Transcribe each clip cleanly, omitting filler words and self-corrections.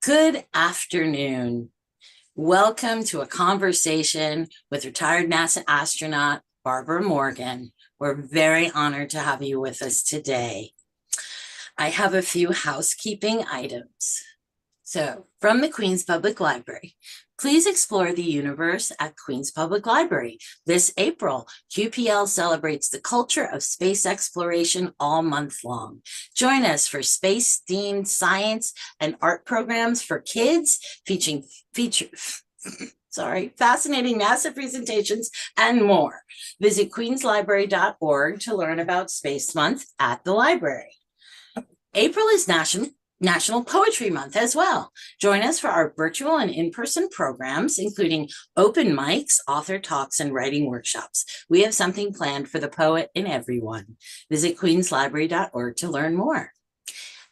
Good afternoon. Welcome to a conversation with retired NASA astronaut Barbara Morgan. We're very honored to have you with us today. I have a few housekeeping items. So, from the Queens Public Library, please explore the universe at Queens Public Library. This April, QPL celebrates the culture of space exploration all month long. Join us for space-themed science and art programs for kids featuring fascinating NASA presentations and more. Visit queenslibrary.org to learn about Space Month at the library. April is National Poetry Month as well. Join us for our virtual and in-person programs, including open mics, author talks, and writing workshops. We have something planned for the poet in everyone. Visit queenslibrary.org to learn more.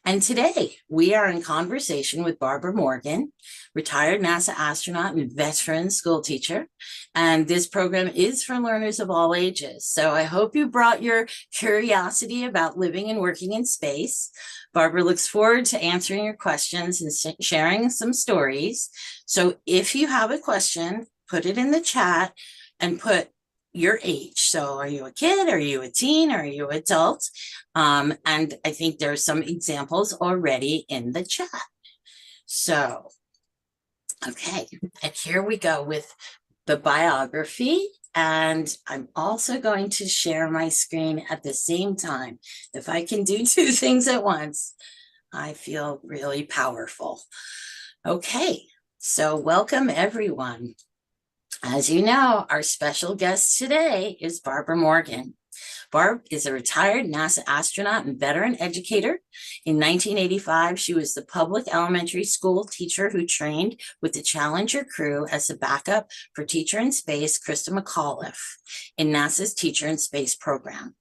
And today, we are in conversation with Barbara Morgan, retired NASA astronaut and veteran school teacher. And this program is for learners of all ages. So I hope you brought your curiosity about living and working in space. Barbara looks forward to answering your questions and sharing some stories. So if you have a question, put it in the chat and put your age. So are you a kid? Are you a teen? Are you an adult? And I think there's some examples already in the chat. So, okay, and here we go with the biography. And I'm also going to share my screen at the same time. If I can do two things at once, I feel really powerful. Okay, so welcome everyone. As you know, our special guest today is Barbara Morgan. Barb is a retired NASA astronaut and veteran educator. In 1985, she was the public elementary school teacher who trained with the Challenger crew as a backup for teacher in space, Krista McAuliffe, in NASA's Teacher in Space program.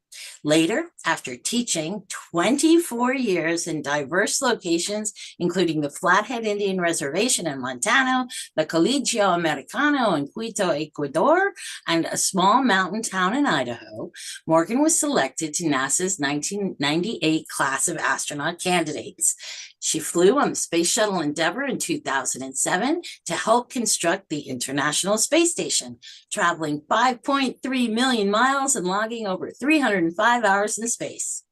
Later, after teaching 24 years in diverse locations, including the Flathead Indian Reservation in Montana, the Colegio Americano in Quito, Ecuador, and a small mountain town in Idaho, Morgan was selected to NASA's 1998 class of astronaut candidates. She flew on the Space Shuttle Endeavour in 2007 to help construct the International Space Station, traveling 5.3 million miles and logging over 305 hours in space.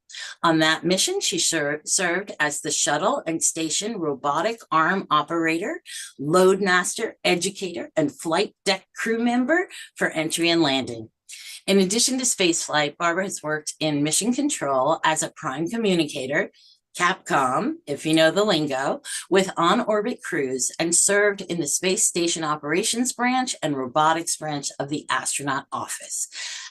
On that mission, she served as the shuttle and station robotic arm operator, loadmaster, educator, and flight deck crew member for entry and landing. In addition to spaceflight, Barbara has worked in mission control as a prime communicator, Capcom, if you know the lingo, with on-orbit crews, and served in the Space Station Operations Branch and Robotics Branch of the Astronaut Office.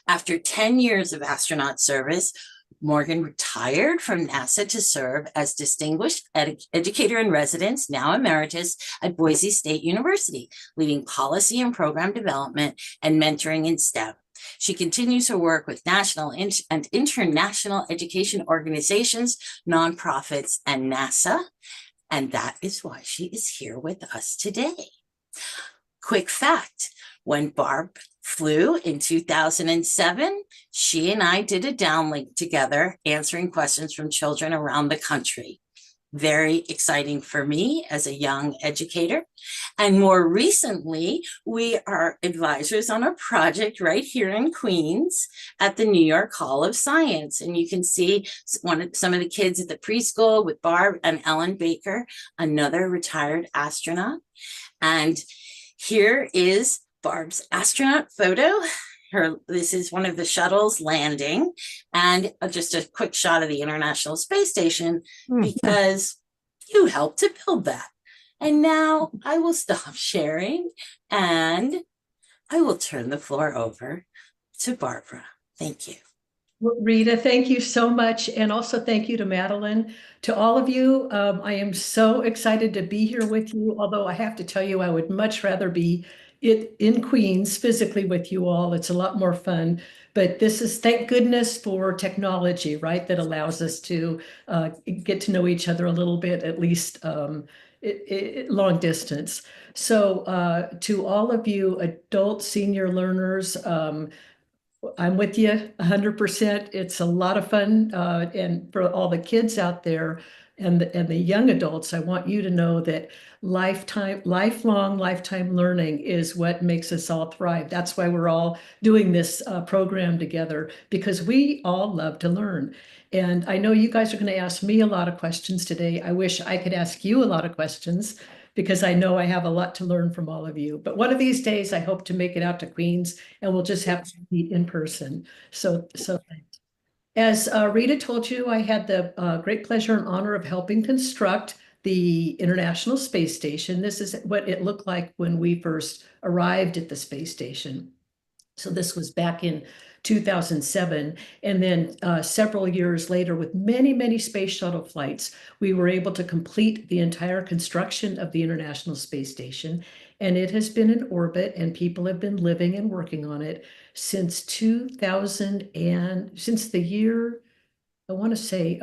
After 10 years of astronaut service, Morgan retired from NASA to serve as Distinguished Educator in Residence, now emeritus, at Boise State University, leading policy and program development and mentoring in STEM. She continues her work with national and international education organizations, nonprofits, and NASA, and that is why she is here with us today. Quick fact, when Barb flew in 2007, she and I did a downlink together, answering questions from children around the country. Very exciting for me as a young educator. And more recently, we are advisors on a project right here in Queens at the New York Hall of Science. And you can see some of the kids at the preschool with Barb and Ellen Baker, another retired astronaut. And here is Barb's astronaut photo. This is one of the shuttles landing, and just a quick shot of the International Space Station because you helped to build that. And now I will stop sharing and I will turn the floor over to Barbara. Thank you. Well, Rita, thank you so much. And also thank you to Madeline. To all of you, I am so excited to be here with you, although I have to tell you, I would much rather be in Queens physically with you all. It's a lot more fun. But this is, thank goodness for technology, right? That allows us to get to know each other a little bit, at least long distance. So to all of you adult senior learners, I'm with you 100%. It's a lot of fun. And for all the kids out there, and the young adults, I want you to know that lifelong lifetime learning is what makes us all thrive. That's why we're all doing this program together, because we all love to learn. And I know you guys are going to ask me a lot of questions today. I wish I could ask you a lot of questions because I know I have a lot to learn from all of you. But one of these days, I hope to make it out to Queens and we'll just have to meet in person. So thanks. As Rita told you, I had the great pleasure and honor of helping construct the International Space Station. This is what it looked like when we first arrived at the space station. So this was back in 2007. And then several years later, with many, many space shuttle flights, we were able to complete the entire construction of the International Space Station. And it has been in orbit, and people have been living and working on it since 2000, and since the year, I want to say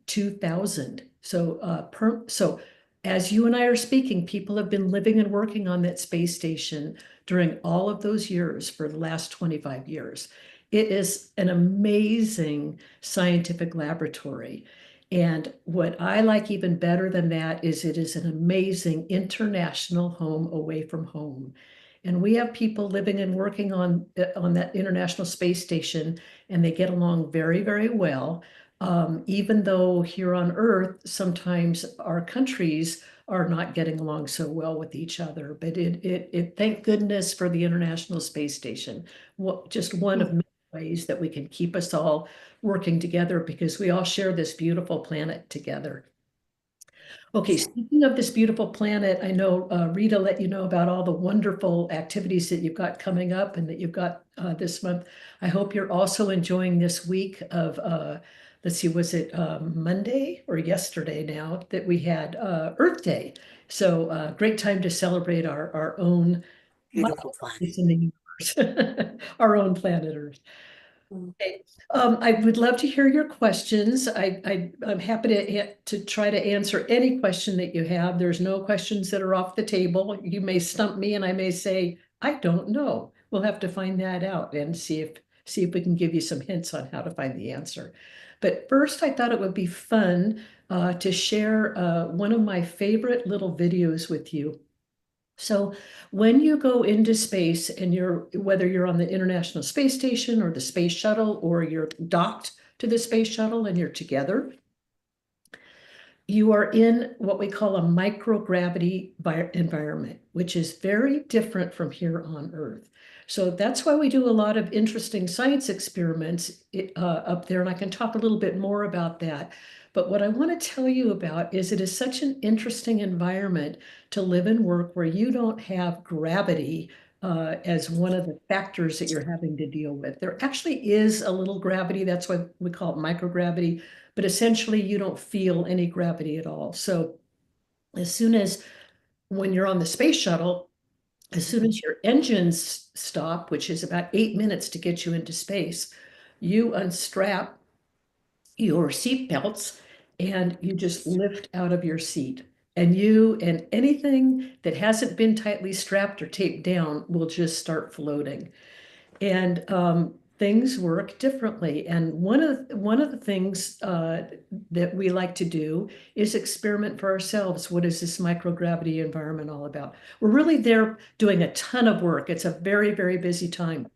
2000. So as you and I are speaking, people have been living and working on that space station during all of those years for the last 25 years. It is an amazing scientific laboratory. And what I like even better than that is it is an amazing international home away from home. And we have people living and working on that International Space Station, and they get along very, very well. Even though here on Earth, sometimes our countries are not getting along so well with each other. But thank goodness for the International Space Station. Just one of many ways that we can keep us all working together because we all share this beautiful planet together. Okay, speaking of this beautiful planet, I know Rita let you know about all the wonderful activities that you've got coming up and that you've got this month. I hope you're also enjoying this week of, let's see, was it Monday or yesterday now that we had Earth Day? So great time to celebrate our own Beautiful planet. place in the universe, our own planet Earth. Okay. I would love to hear your questions. I'm happy to try to answer any question that you have. There's no questions that are off the table. You may stump me and I may say, I don't know. We'll have to find that out and see if we can give you some hints on how to find the answer. But first, I thought it would be fun to share one of my favorite little videos with you. So when you go into space and whether you're on the International Space Station or the Space Shuttle, or you're docked to the Space Shuttle and you're together, you are in what we call a microgravity environment, which is very different from here on Earth. So that's why we do a lot of interesting science experiments up there, and I can talk a little bit more about that. But what I want to tell you about is it is such an interesting environment to live and work where you don't have gravity as one of the factors that you're having to deal with. There actually is a little gravity, that's why we call it microgravity, but essentially you don't feel any gravity at all. So as soon as when you're on the space shuttle, as soon as your engines stop, which is about 8 minutes to get you into space, you unstrap your seat belts and you just lift out of your seat. And you and anything that hasn't been tightly strapped or taped down will just start floating. And things work differently. And one of the things that we like to do is experiment for ourselves. What is this microgravity environment all about? We're really there doing a ton of work. It's a very, very busy time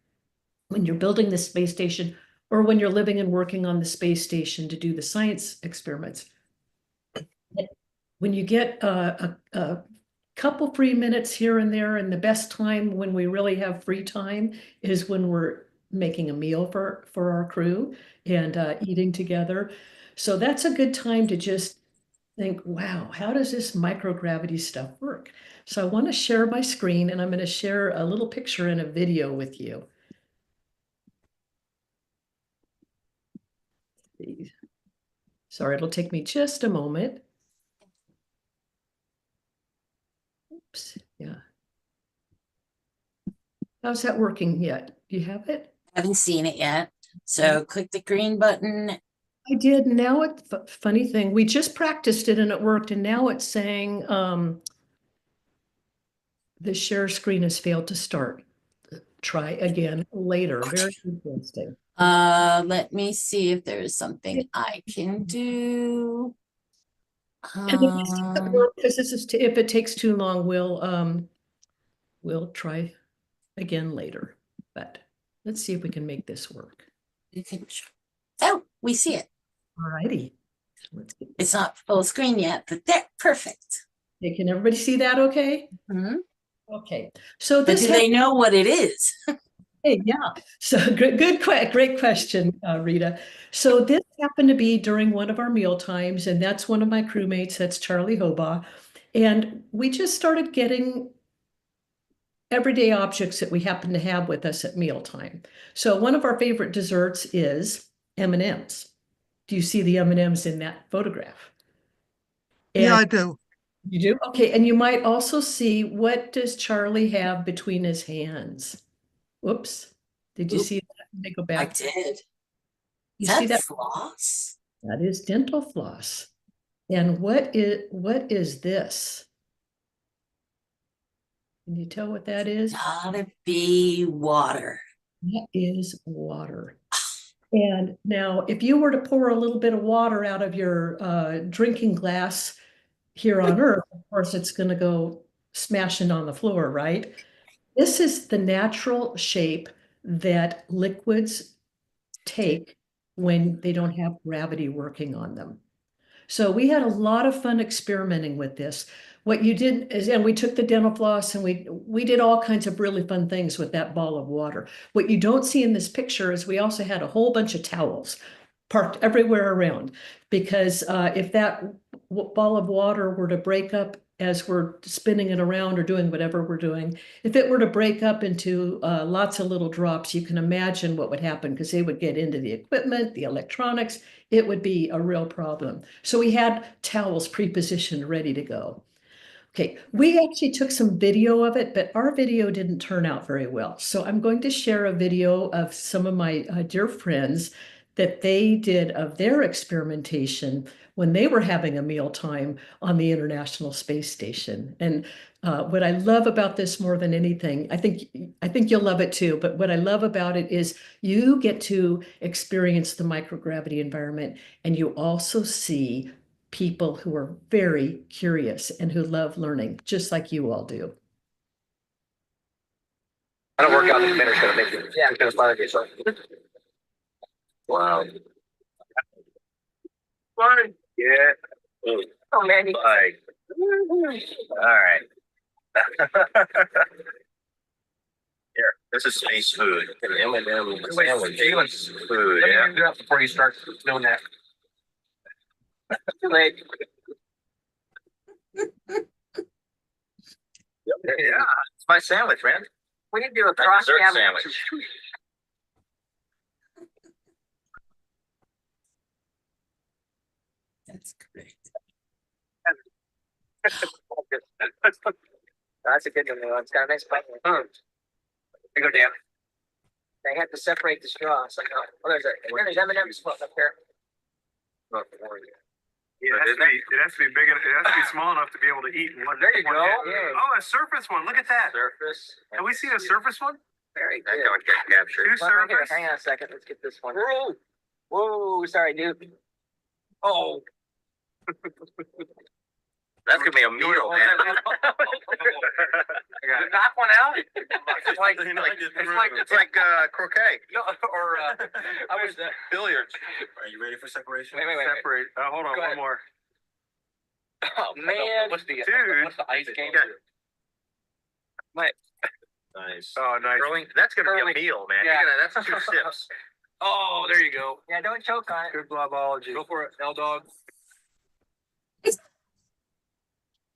when you're building the space station or when you're living and working on the space station to do the science experiments. When you get a couple free minutes here and there, and the best time when we really have free time is when we're making a meal for our crew and eating together. So that's a good time to just think, wow, how does this microgravity stuff work? So I want to share my screen, and I'm going to share a little picture and a video with you. Sorry, it'll take me just a moment. Oops, yeah. How's that working yet? Do you have it? Haven't seen it yet. So click the green button. I did. Now it's funny thing. We just practiced it and it worked. And now it's saying the share screen has failed to start. Try again later. Very interesting. Let me see if there's something I can do. Because this is, if it takes too long, we'll try again later. But let's see if we can make this work. you can, oh, we see it. All righty. Let's get, It's not full screen yet, but there, perfect. okay, can everybody see that okay? Mhm. Okay, so But this do they know what it is? hey, yeah. So great question, Rita. So this happened to be during one of our meal times, and that's one of my crewmates, that's Charlie Hobaugh. And we just started getting everyday objects that we happen to have with us at mealtime. So one of our favorite desserts is M&Ms. Do you see the M&Ms in that photograph? Yeah, And I do. you do? Okay, and you might also see, what does Charlie have between his hands? Whoops. Did you Oop. see that? Let me go I back. did. You Is see that that? floss? That is dental floss. And what is this? Can you tell what that is? Gotta be water. That is water. And now, if you were to pour a little bit of water out of your drinking glass here on Earth, of course, it's going to go smashing on the floor, right? This is the natural shape that liquids take when they don't have gravity working on them. So we had a lot of fun experimenting with this. What you did is, and we took the dental floss and we did all kinds of really fun things with that ball of water. What you don't see in this picture is we also had a whole bunch of towels parked everywhere around, because if that ball of water were to break up as we're spinning it around or doing whatever we're doing, if it were to break up into lots of little drops, you can imagine what would happen, because they would get into the equipment, the electronics. It would be a real problem. So we had towels pre-positioned, ready to go. Okay, we actually took some video of it, but our video didn't turn out very well. So I'm going to share a video of some of my dear friends that they did of their experimentation when they were having a mealtime on the International Space Station. And what I love about this more than anything, I think you'll love it too, but what I love about it is you get to experience the microgravity environment, and you also see people who are very curious and who love learning, just like you all do. I don't work out in a minute's gonna make you. Yeah, it's gonna fire yourself. Wow. Fine. Yeah. Oh man. Like. All right. Here, this is space food. M&M sandwich. Food. Yeah. Do that before you start doing that. Too late. Yeah, it's my sandwich, man. We need to do a cross sandwich. That's great. That's a good one, though. It's got a nice bite. There you go, Dan. They have to separate the straw. It's like, oh, there's M&M's up there. Yeah, it has to be big. It has to be small enough to be able to eat in one. There you go. Yeah. Oh, a surface one. Look at that. Surface. Have we seen a surface one? Very good. That don't get captured. Two Well, here, surface. hang on a second. Let's get this one. Whoa, sorry, dude. Oh. That's gonna be a meal, man. Knock one out. It's like croquet. No, or I was Billiards. Are you ready for separation? Wait. Separate. Hold on, Go one ahead. more. Oh man, What's the ice game? Nice. Oh, nice. That's gonna be a meal, man. Yeah. That's 2 sips. Oh, there you go. Yeah, don't choke on it. Good blobology. Go for it, L-Dog.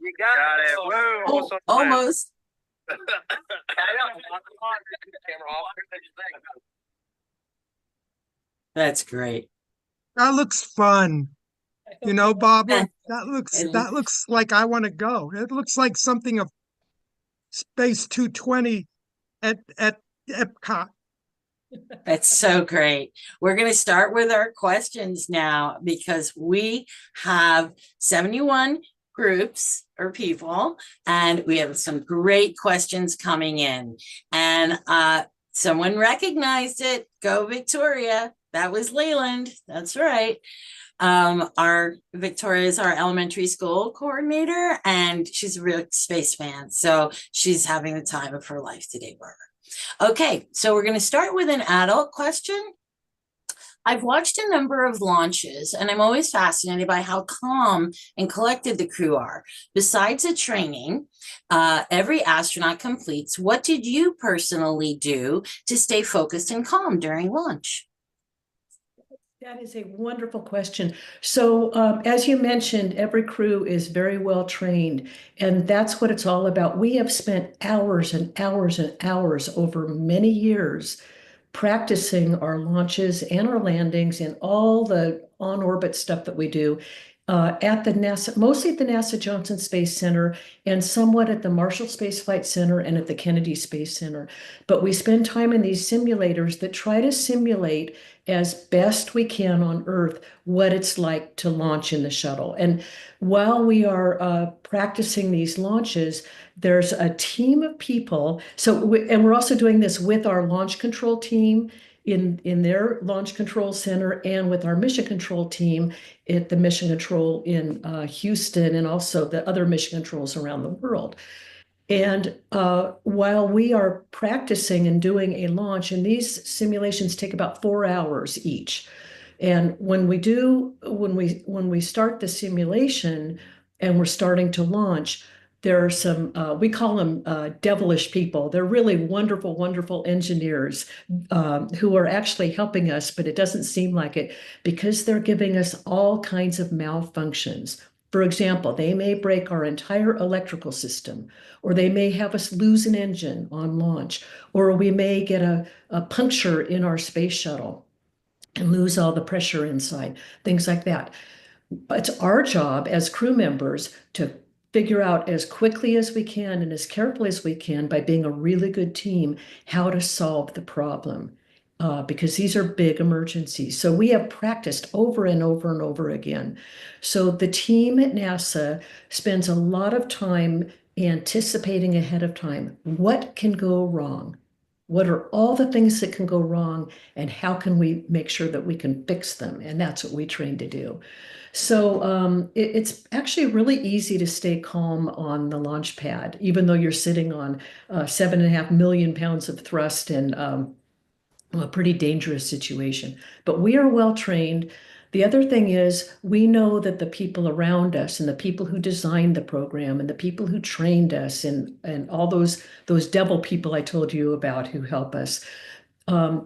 You Got got it. it. Whoa, Oh, almost on time. almost. I know. Camera off. That's great. That looks fun. You know, Barbara, And- that looks like I want to go. It looks like something of Space 220 at Epcot. That's so great. We're going to start with our questions now, because we have 71 groups or people, and we have some great questions coming in. And someone recognized it. Go Victoria. That was Leland. That's right. Our Victoria is our elementary school coordinator, and she's a real space fan. So she's having the time of her life today, Barbara. Okay, so we're going to start with an adult question. I've watched a number of launches, and I'm always fascinated by how calm and collected the crew are. Besides the training, every astronaut completes. What did you personally do to stay focused and calm during launch? That is a wonderful question. So, as you mentioned, every crew is very well trained, and that's what it's all about. We have spent hours and hours and hours over many years practicing our launches and our landings and all the on-orbit stuff that we do at the NASA, mostly at the NASA Johnson Space Center and somewhat at the Marshall Space Flight Center and at the Kennedy Space Center. But we spend time in these simulators that try to simulate as best we can on Earth what it's like to launch in the shuttle. And while we are practicing these launches, there's a team of people. And we're also doing this with our launch control team in their launch control center and with our mission control team at the mission control in Houston and also the other mission controls around the world. And while we are practicing and doing a launch, and these simulations take about 4 hours each. And when we start the simulation and we're starting to launch, there are some, we call them devilish people. They're really wonderful, wonderful engineers who are actually helping us, but it doesn't seem like it because they're giving us all kinds of malfunctions. For example, they may break our entire electrical system, or they may have us lose an engine on launch, or we may get a puncture in our space shuttle and lose all the pressure inside, things like that. It's our job as crew members to figure out as quickly as we can and as carefully as we can by being a really good team how to solve the problem. Because these are big emergencies. So we have practiced over and over and over again. So the team at NASA spends a lot of time anticipating ahead of time what can go wrong. What are all the things that can go wrong, and how can we make sure that we can fix them? And that's what we train to do. So it's actually really easy to stay calm on the launch pad, even though you're sitting on 7.5 million pounds of thrust and a pretty dangerous situation. But we are well trained. The other thing is we know that the people around us and the people who designed the program and the people who trained us and all those devil people I told you about who help us,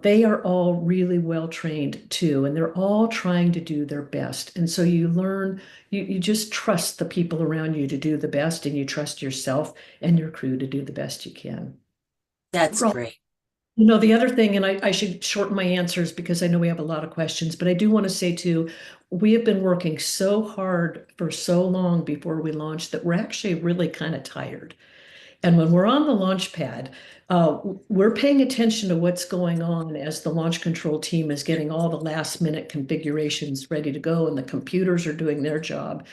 they are all really well trained too, and they're all trying to do their best. And so you learn, you just trust the people around you to do the best, and you trust yourself and your crew to do the best you can. That's great. You know, the other thing, and I should shorten my answers because I know we have a lot of questions, but I do want to say too, we have been working so hard for so long before we launched that we're actually really kind of tired. And when we're on the launch pad, we're paying attention to what's going on as the launch control team is getting all the last minute configurations ready to go and the computers are doing their job.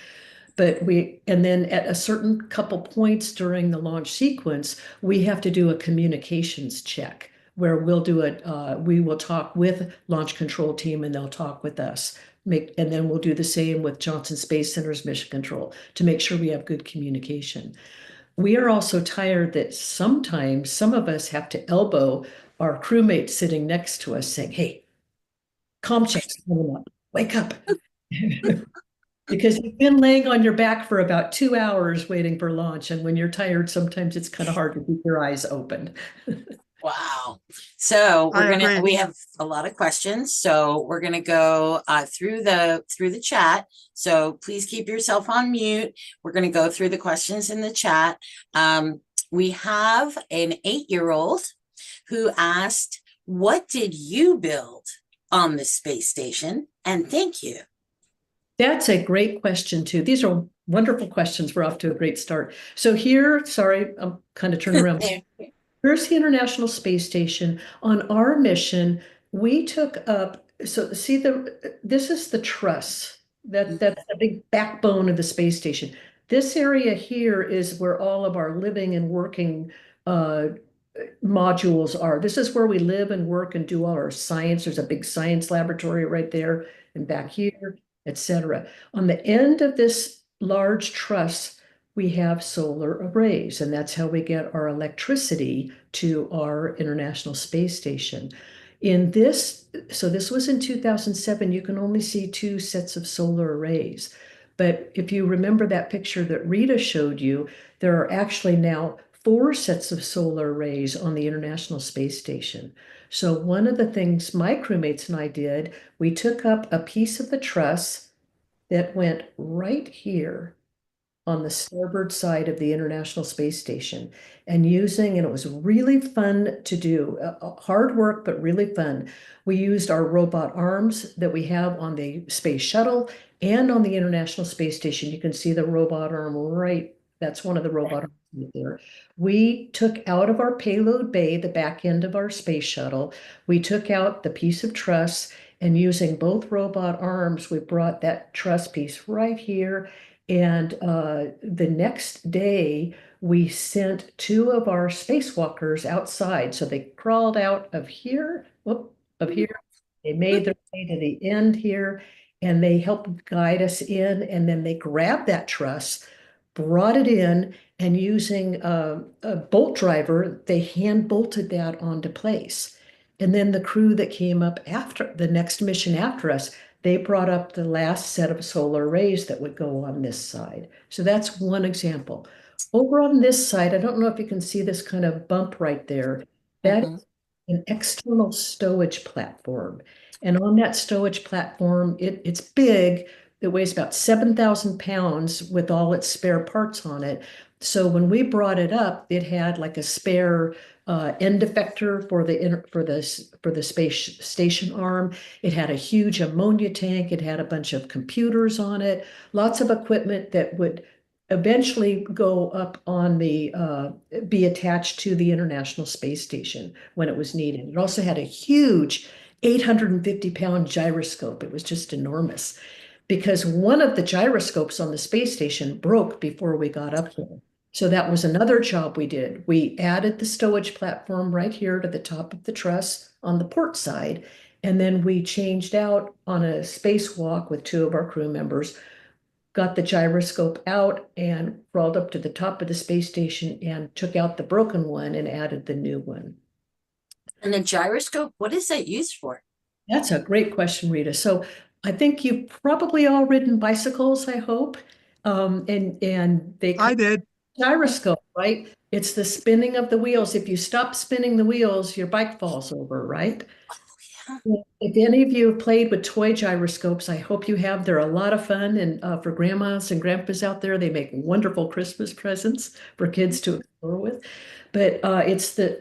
And then at a certain couple points during the launch sequence, we have to do a communications check where we will talk with launch control team and they'll talk with us. And then we'll do the same with Johnson Space Center's mission control to make sure we have good communication. We are also tired that sometimes some of us have to elbow our crewmate sitting next to us saying, hey, comm check's coming up, wake up. Because you've been laying on your back for about 2 hours waiting for launch. And when you're tired, sometimes it's kind of hard to keep your eyes open. Wow. So we have a lot of questions. So we're gonna go through the chat. So please keep yourself on mute. We're gonna go through the questions in the chat. We have an 8-year-old who asked, what did you build on the space station? And thank you. That's a great question too. These are wonderful questions. We're off to a great start. So here, sorry, I'm kind of turning around. Here's the International Space Station. On our mission, we took up, so see this is the truss. That's the big backbone of the space station. This area here is where all of our living and working modules are. This is where we live and work and do all our science. There's a big science laboratory right there and back here, etc. On the end of this large truss, we have solar arrays, and that's how we get our electricity to our International Space Station. So this was in 2007, you can only see 2 sets of solar arrays. But if you remember that picture that Rita showed you, there are actually now 4 sets of solar arrays on the International Space Station. So one of the things my crewmates and I did, we took up a piece of the truss that went right here on the starboard side of the International Space Station and it was really fun to do, hard work, but really fun. We used our robot arms that we have on the space shuttle and on the International Space Station. You can see the robot arm right, that's one of the robot arms there. We took out of our payload bay, the back end of our space shuttle, we took out the piece of truss, and using both robot arms, we brought that truss piece right here. And the next day, we sent 2 of our spacewalkers outside. So they crawled out of here, They made their way to the end here, and they helped guide us in. And then they grabbed that truss, brought it in, and using a bolt driver, they hand bolted that onto place. And then the crew that came up after the next mission after us, they brought up the last set of solar arrays that would go on this side. So that's one example. Over on this side, I don't know if you can see this kind of bump right there. That's an external stowage platform. And on that stowage platform, it's big. It weighs about 7,000 pounds with all its spare parts on it. So when we brought it up, it had like a spare end effector for the space station arm. It had a huge ammonia tank. It had a bunch of computers on it, lots of equipment that would eventually go up on be attached to the International Space Station when it was needed. It also had a huge 850-pound gyroscope. It was just enormous because one of the gyroscopes on the space station broke before we got up there. So that was another job we did. We added the stowage platform right here to the top of the truss on the port side. And then we changed out on a spacewalk with 2 of our crew members, got the gyroscope out and crawled up to the top of the space station and took out the broken one and added the new one. And the gyroscope, what is that used for? That's a great question, Rita. So I think you've probably all ridden bicycles, I hope. And they I did. Gyroscope, right? It's the spinning of the wheels. If you stop spinning the wheels, your bike falls over, right? If any of you have played with toy gyroscopes, I hope you have. They're a lot of fun, and for grandmas and grandpas out there, they make wonderful Christmas presents for kids to explore with. But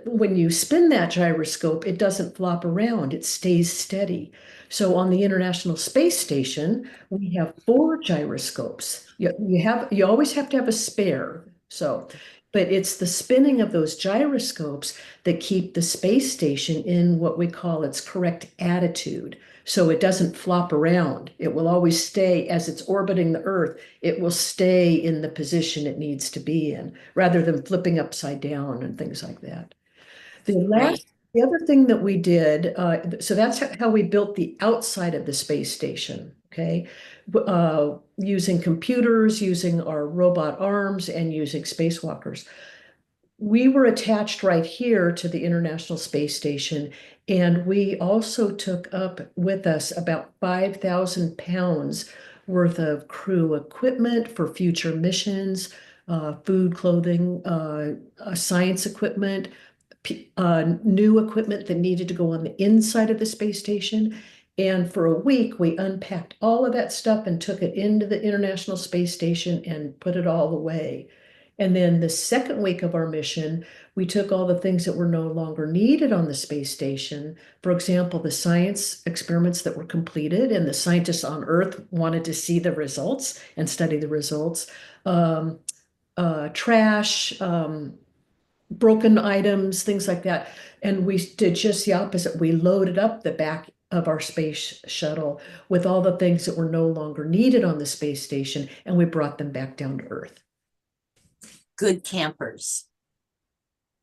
when you spin that gyroscope, it doesn't flop around, it stays steady. So on the International Space Station, we have 4 gyroscopes. You always have to have a spare. But it's the spinning of those gyroscopes that keep the space station in what we call its correct attitude. So it doesn't flop around. It will always stay as it's orbiting the Earth. It will stay in the position it needs to be in rather than flipping upside down and things like that. The other thing that we did, so that's how we built the outside of the space station, okay? Using computers, using our robot arms, and using spacewalkers. We were attached right here to the International Space Station, and we also took up with us about 5,000 pounds worth of crew equipment for future missions, food, clothing, science equipment, new equipment that needed to go on the inside of the space station. And for a week, we unpacked all of that stuff and took it into the International Space Station and put it all away. And then the second week of our mission, we took all the things that were no longer needed on the space station. For example, the science experiments that were completed, and the scientists on Earth wanted to see the results and study the results. Trash, broken items, things like that. And we did just the opposite. We loaded up the back of our space shuttle with all the things that were no longer needed on the space station, and we brought them back down to Earth. Good campers.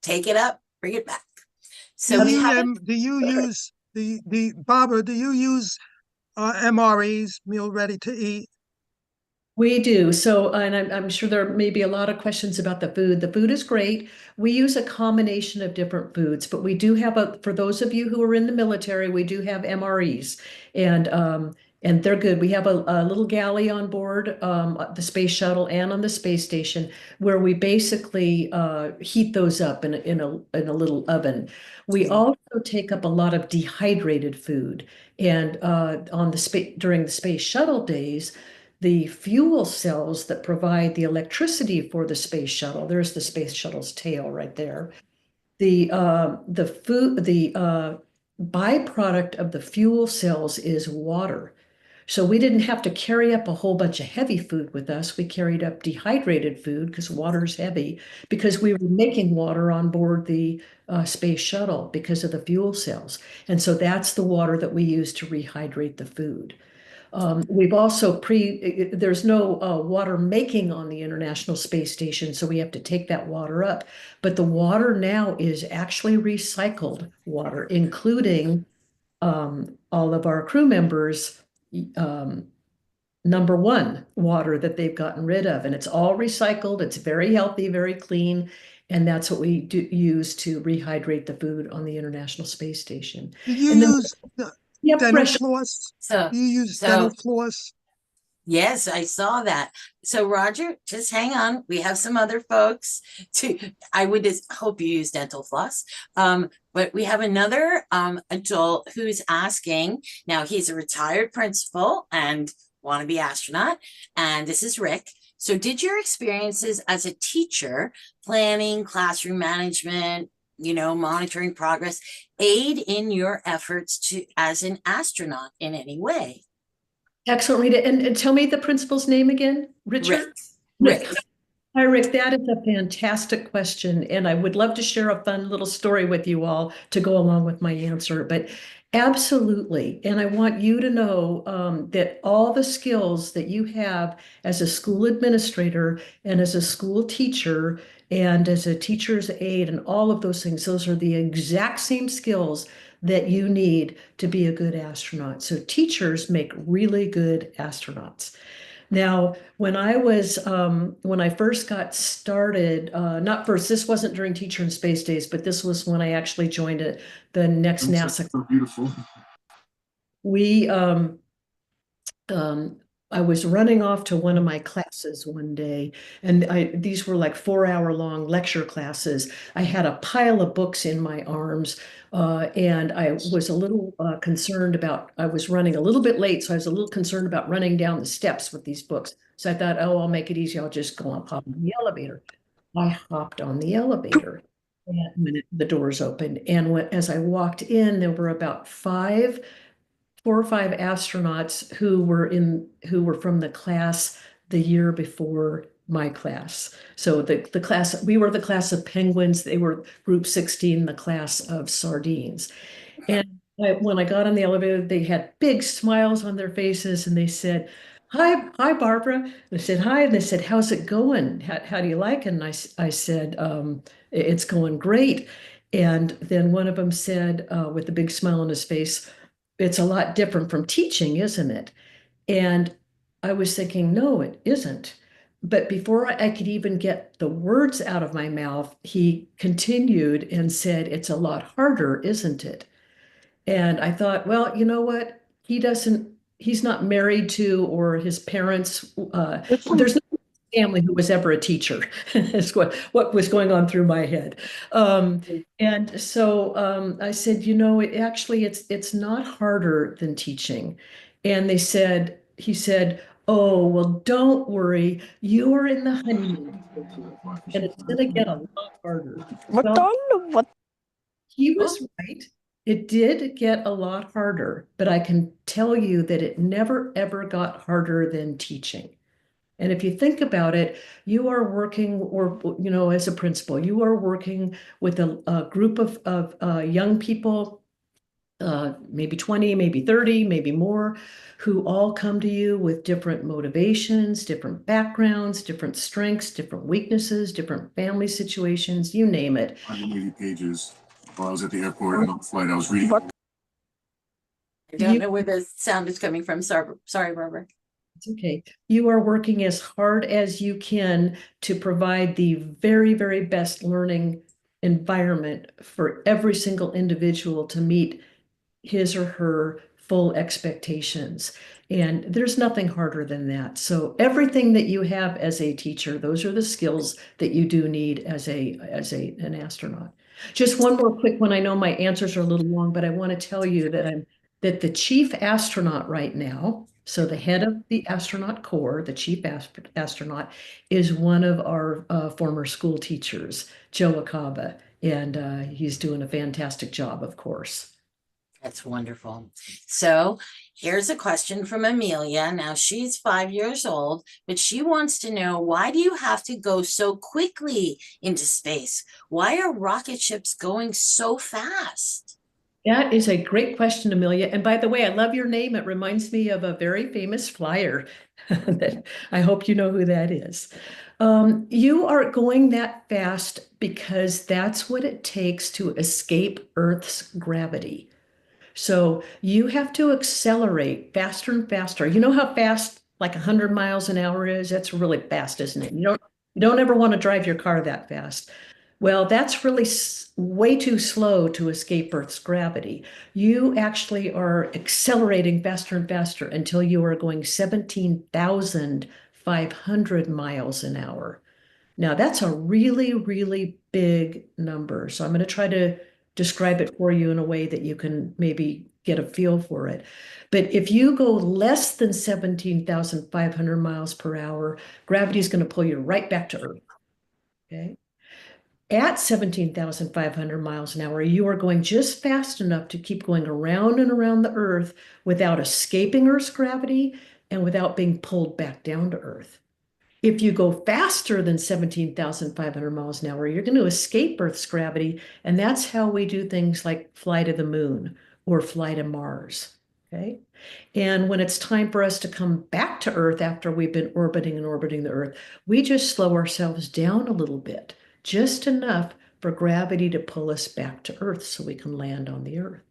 Take it up, bring it back. So we have, Do you use Barbara, do you use MREs, meal ready to eat? We do. So, and I'm sure there may be a lot of questions about the food. The food is great. We use a combination of different foods, but we do have for those of you who are in the military, we do have MREs, and they're good. We have a little galley on board, the space shuttle and on the space station, where we basically heat those up in a little oven. We also take up a lot of dehydrated food, and on the during the space shuttle days, the fuel cells that provide the electricity for the space shuttle, there's the space shuttle's tail right there. The byproduct of the fuel cells is water. So we didn't have to carry up a whole bunch of heavy food with us. We carried up dehydrated food because water's heavy, because we were making water on board the space shuttle because of the fuel cells. And so that's the water that we use to rehydrate the food. We've also there's no water making on the International Space Station, so we have to take that water up. But the water now is actually recycled water, including all of our crew members' number one water that they've gotten rid of. And it's all recycled. It's very healthy, very clean. And that's what we use to rehydrate the food on the International Space Station. Do you And then use we have dental fresh. floss? so, Do you use so- dental floss? yes, I saw that. So Roger, just hang on. We have some other folks I would just hope you use dental floss. But we have another adult who's asking, now he's a retired principal and wannabe astronaut, and this is Rick. So did your experiences as a teacher, planning, classroom management, monitoring progress, aid in your efforts as an astronaut in any way? Excellent, Rita. And tell me the principal's name again, Richard? Rick. Hi, Rick. That is a fantastic question. And I would love to share a fun little story with you all to go along with my answer. But absolutely. And I want you to know that all the skills that you have as a school administrator and as a school teacher and as a teacher's aide and all of those things, those are the exact same skills that you need to be a good astronaut. So teachers make really good astronauts. Now, when I first got started, not first, this wasn't during Teacher in Space Days, but this was when I actually joined the next NASA. So beautiful. I was running off to one of my classes one day, and these were like 4-hour long lecture classes. I had a pile of books in my arms, and I was a little concerned about, I was running a little bit late, so I was a little concerned about running down the steps with these books. So I thought, oh, I'll make it easy. I'll just go and hop on the elevator. I hopped on the elevator when the doors opened. And as I walked in, there were about 4 or 5 astronauts who were from the class the year before my class. So the class, we were the class of penguins. They were group 16, the class of sardines. And when I got on the elevator, they had big smiles on their faces and they said, hi, Barbara. They said, hi. And they said, how's it going? How do you like it? And I said, it's going great. And then one of them said, with a big smile on his face, it's a lot different from teaching, isn't it? And I was thinking, no, it isn't. But before I could even get the words out of my mouth, he continued and said, it's a lot harder, isn't it? And I thought, well, you know what? He's not married to, or his parents, there's no family who was ever a teacher, is what was going on through my head. And so I said, it's not harder than teaching. And he said, oh, well, don't worry. You are in the honeymoon and it's going to get a lot harder. Well, he was right. It did get a lot harder, but I can tell you that it never, ever got harder than teaching. And if you think about it, you are working, or, as a principal, you are working with a group of young people maybe 20, maybe 30, maybe more, who all come to you with different motivations, different backgrounds, different strengths, different weaknesses, different family situations, you name it. 180 pages. While I was at the airport and on the flight, I was reading. I don't You- know where the sound is coming from. Sorry, Barbara. It's okay. You are working as hard as you can to provide the very, very best learning environment for every single individual to meet his or her full expectations. And there's nothing harder than that. So everything that you have as a teacher, those are the skills that you do need as an astronaut. Just one more quick one. I know my answers are a little long, but I want to tell you that the chief astronaut right now, so the head of the astronaut corps, the chief astronaut, is one of our former school teachers, Joe Akaba, and he's doing a fantastic job, of course. That's wonderful. So here's a question from Amelia. Now she's 5 years old, but she wants to know, why do you have to go so quickly into space? Why are rocket ships going so fast? That is a great question, Amelia. And by the way, I love your name. It reminds me of a very famous flyer that I hope you know who that is. You are going that fast because that's what it takes to escape Earth's gravity. So you have to accelerate faster and faster. You know how fast like 100 miles an hour is? That's really fast, isn't it? You don't ever want to drive your car that fast. Well, that's really way too slow to escape Earth's gravity. You actually are accelerating faster and faster until you are going 17,500 miles an hour. Now, that's a really, really big number. So I'm going to try to describe it for you in a way that you can maybe get a feel for it. But if you go less than 17,500 miles per hour, gravity is going to pull you right back to Earth. Okay. At 17,500 miles an hour, you are going just fast enough to keep going around and around the Earth without escaping Earth's gravity and without being pulled back down to Earth. If you go faster than 17,500 miles an hour, you're going to escape Earth's gravity. And that's how we do things like fly to the moon or fly to Mars. Okay. And when it's time for us to come back to Earth after we've been orbiting the Earth, we just slow ourselves down a little bit, just enough for gravity to pull us back to Earth so we can land on the Earth.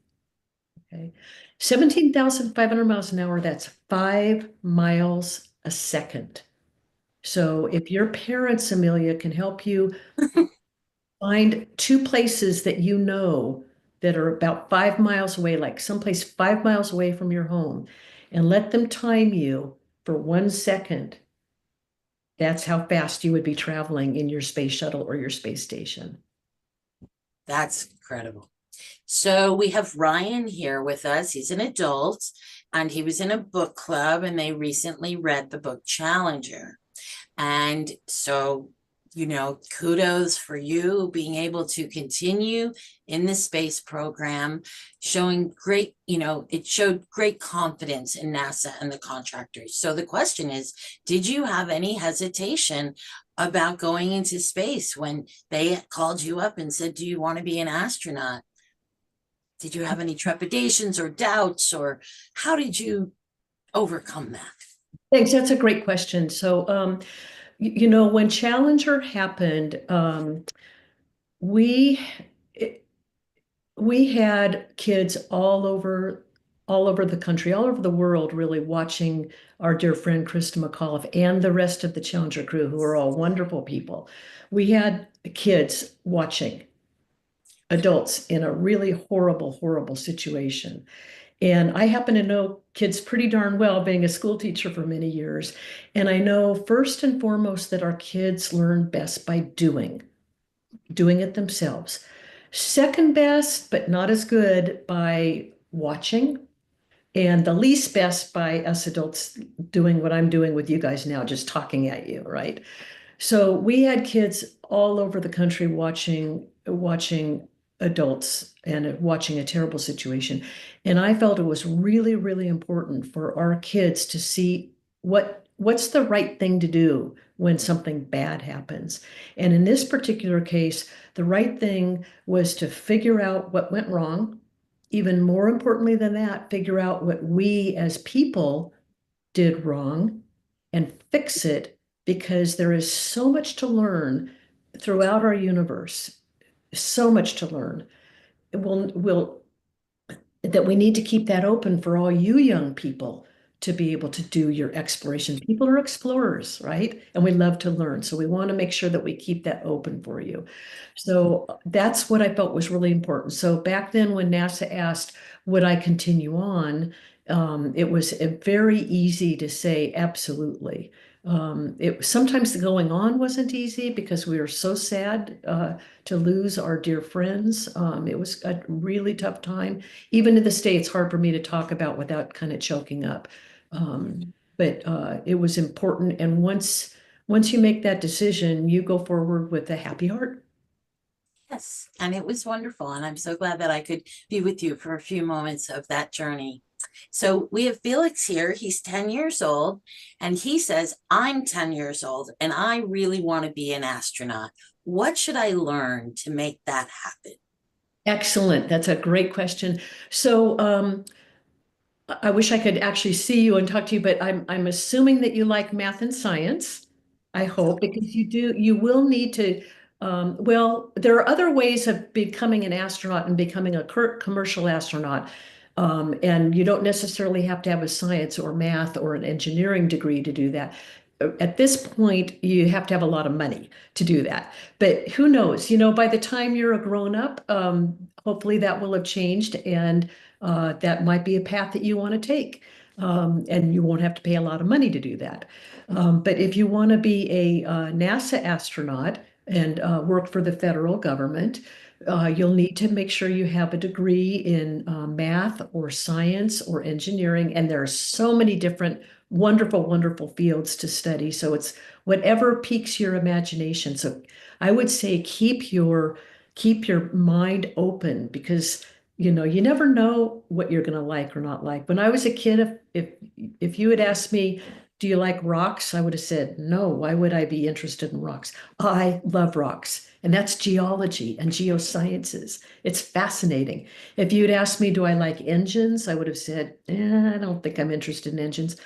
Okay. 17,500 miles an hour, that's 5 miles a second. So if your parents, Amelia, can help you find two places that you know that are about 5 miles away, like someplace 5 miles away from your home, and let them time you for 1 second, that's how fast you would be traveling in your space shuttle or your space station. That's incredible. So we have Ryan here with us. He's an adult and he was in a book club and they recently read the book Challenger. And so, kudos for you being able to continue in the space program, showing great, it showed great confidence in NASA and the contractors. So the question is, did you have any hesitation about going into space when they called you up and said, do you want to be an astronaut? Did you have any trepidations or doubts, or how did you overcome that? Thanks. That's a great question. So, when Challenger happened, we had kids all over the country, all over the world, really watching our dear friend Krista McAuliffe and the rest of the Challenger crew, who are all wonderful people. We had kids watching adults in a really horrible, horrible situation. And I happen to know kids pretty darn well, being a school teacher for many years. And I know first and foremost that our kids learn best by doing it themselves. Second best, but not as good, by watching. And the least best by us adults doing what I'm doing with you guys now, just talking at you, right? So we had kids all over the country watching adults and watching a terrible situation. And I felt it was really, really important for our kids to see what's the right thing to do when something bad happens. And in this particular case, the right thing was to figure out what went wrong, even more importantly than that, figure out what we as people did wrong and fix it, because there is so much to learn throughout our universe, so much to learn. We'll that we need to keep that open for all you young people to be able to do your exploration. People are explorers, right? And we love to learn. So we want to make sure that we keep that open for you. So that's what I felt was really important. So back then when NASA asked, would I continue on? It was very easy to say absolutely. Sometimes the going on wasn't easy because we were so sad to lose our dear friends. It was a really tough time. Even to this day, it's hard for me to talk about without kind of choking up. But it was important. And once you make that decision, you go forward with a happy heart. Yes, and it was wonderful. And I'm so glad that I could be with you for a few moments of that journey. So we have Felix here. He's 10 years old, and he says, I'm 10 years old and I really want to be an astronaut. What should I learn to make that happen? Excellent. That's a great question. So I wish I could actually see you and talk to you, but I'm assuming that you like math and science. I hope, because you will need to. Well, there are other ways of becoming an astronaut and becoming a commercial astronaut. And you don't necessarily have to have a science or math or an engineering degree to do that. At this point, you have to have a lot of money to do that. But who knows? By the time you're a grown up, hopefully that will have changed, and that might be a path that you want to take. And you won't have to pay a lot of money to do that. But if you want to be a NASA astronaut and work for the federal government, you'll need to make sure you have a degree in math or science or engineering. And there are so many different wonderful, wonderful fields to study. So it's whatever piques your imagination. So I would say keep your mind open, because you never know what you're going to like or not like. When I was a kid, if you had asked me, do you like rocks? I would have said, no, why would I be interested in rocks? I love rocks. And that's geology and geosciences. It's fascinating. If you'd asked me, do I like engines? I would have said, I don't think I'm interested in engines.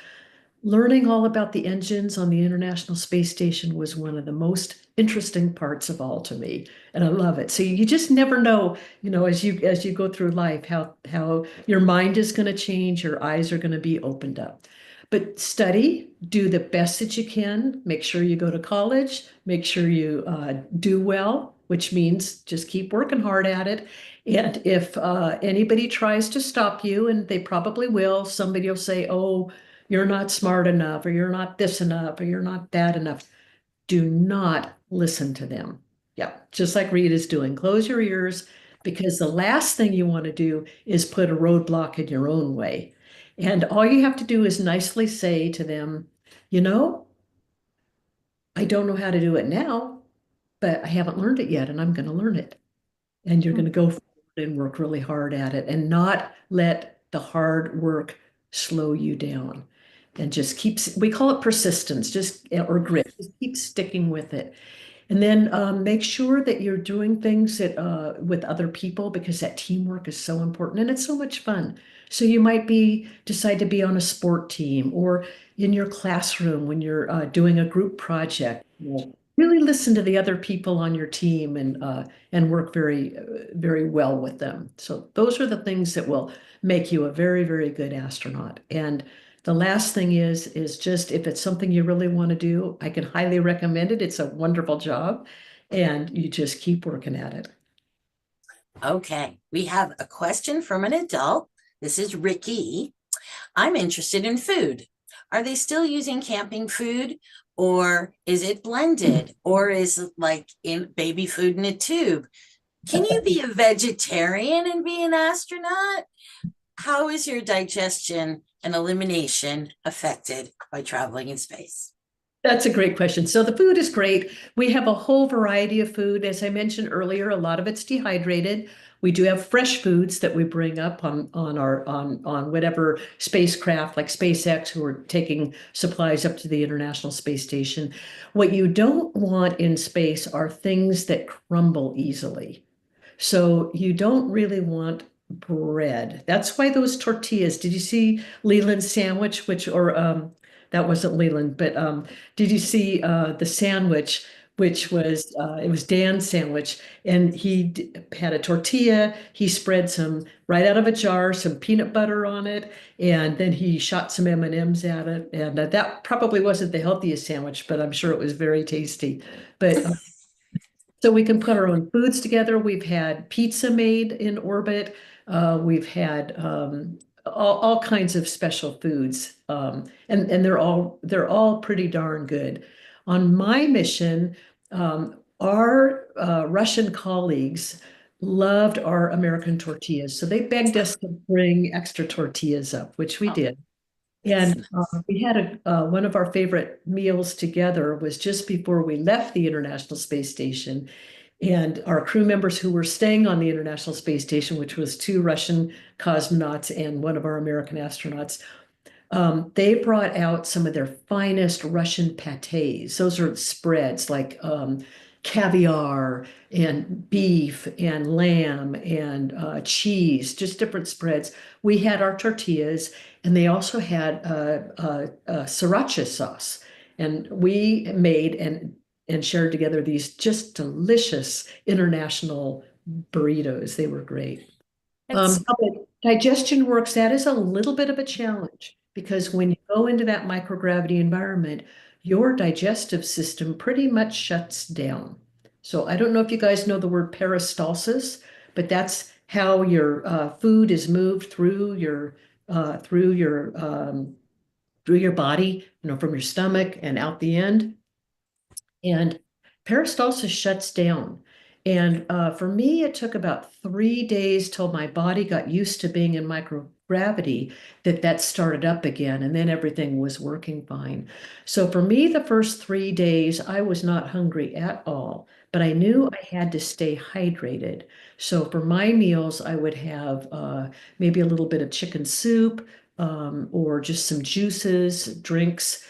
Learning all about the engines on the International Space Station was one of the most interesting parts of all to me, and I love it. So you just never know, as you go through life, how your mind is going to change, your eyes are going to be opened up. But study, do the best that you can. Make sure you go to college. Make sure you do well, which means just keep working hard at it. And if anybody tries to stop you, and they probably will, somebody will say, oh, you're not smart enough, or you're not this enough, or you're not that enough. Do not listen to them. Yeah, just like Rita's doing. Close your ears, because the last thing you want to do is put a roadblock in your own way. And all you have to do is nicely say to them, I don't know how to do it now, but I haven't learned it yet, and I'm going to learn it. And you're going to go forward and work really hard at it, and not let the hard work slow you down. And just we call it persistence, or grit, just keep sticking with it. And then make sure that you're doing things with other people, because that teamwork is so important and it's so much fun. So you might decide to be on a sport team, or in your classroom when you're doing a group project. Really listen to the other people on your team, and work very, very well with them. So those are the things that will make you a very, very good astronaut. And the last thing is just, if it's something you really want to do, I can highly recommend it. It's a wonderful job, and you just keep working at it. Okay, we have a question from an adult. This is Ricky. I'm interested in food. Are they still using camping food, or is it blended, or is it like in baby food in a tube? Can you be a vegetarian and be an astronaut? How is your digestion and elimination affected by traveling in space? That's a great question. So the food is great. We have a whole variety of food. As I mentioned earlier, a lot of it's dehydrated. We do have fresh foods that we bring up on whatever spacecraft, like SpaceX, who are taking supplies up to the International Space Station. What you don't want in space are things that crumble easily. So you don't really want bread. That's why those tortillas, did you see Leland's sandwich, that wasn't Leland, but did you see the sandwich, which was it was Dan's sandwich, and had a tortilla, he spread some right out of a jar, some peanut butter on it, and then he shot some M&Ms at it, and that probably wasn't the healthiest sandwich, but I'm sure it was very tasty. But so we can put our own foods together. We've had pizza made in orbit. We've had all kinds of special foods, and they're all pretty darn good. On my mission, our Russian colleagues loved our American tortillas, so they begged us to bring extra tortillas up, which we Oh. did. And we had one of our favorite meals together was just before we left the International Space Station. And our crew members who were staying on the International Space Station, which was 2 Russian cosmonauts and one of our American astronauts, they brought out some of their finest Russian pâtés. Those are spreads like caviar and beef and lamb and cheese, just different spreads. We had our tortillas, and they also had sriracha sauce. And we made and shared together these just delicious international burritos. They were great. It's- How the digestion works, that is a little bit of a challenge because when you go into that microgravity environment, your digestive system pretty much shuts down. So I don't know if you guys know the word peristalsis, but that's how your food is moved through your body, from your stomach and out the end. And peristalsis shuts down. And for me, it took about 3 days till my body got used to being in microgravity that started up again, and then everything was working fine. So for me, the first 3 days, I was not hungry at all, but I knew I had to stay hydrated. So for my meals, I would have maybe a little bit of chicken soup or just some juices, drinks.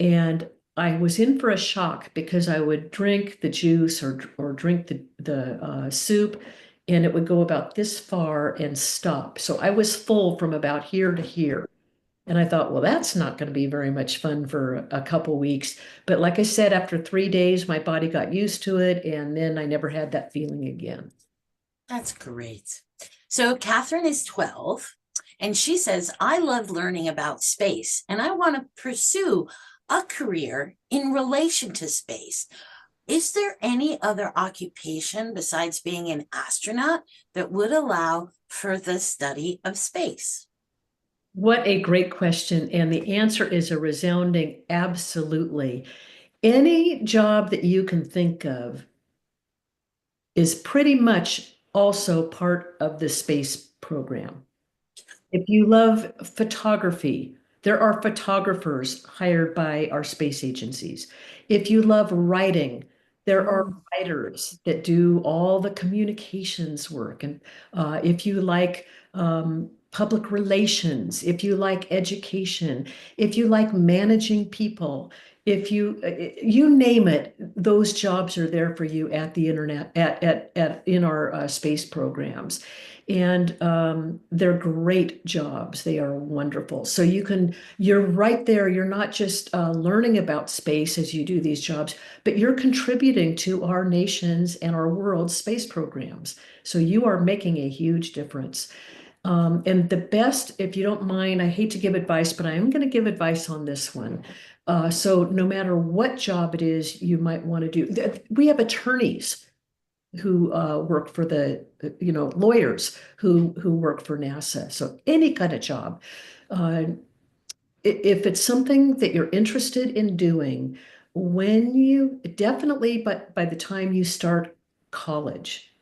And I was in for a shock because I would drink the juice or drink the soup, and it would go about this far and stop. So I was full from about here to here. And I thought, well, that's not going to be very much fun for a couple weeks. But like I said, after 3 days, my body got used to it, and then I never had that feeling again. That's great. So Catherine is 12, and she says, I love learning about space, and I want to pursue a career in relation to space. Is there any other occupation besides being an astronaut that would allow for the study of space? What a great question. And the answer is a resounding absolutely. Any job that you can think of is pretty much also part of the space program. If you love photography, there are photographers hired by our space agencies. If you love writing, there are writers that do all the communications work. And if you like public relations, if you like education, if you like managing people, if you name it, those jobs are there for you at the internet, in our space programs. And they're great jobs. They are wonderful. So you're right there. You're not just learning about space as you do these jobs, but you're contributing to our nation's and our world's space programs. So you are making a huge difference. And the best, if you don't mind, I hate to give advice, but I am going to give advice on this one. So no matter what job it is you might want to do, we have attorneys who work for lawyers who work for NASA. So any kind of job. If it's something that you're interested in doing, but by the time you start college,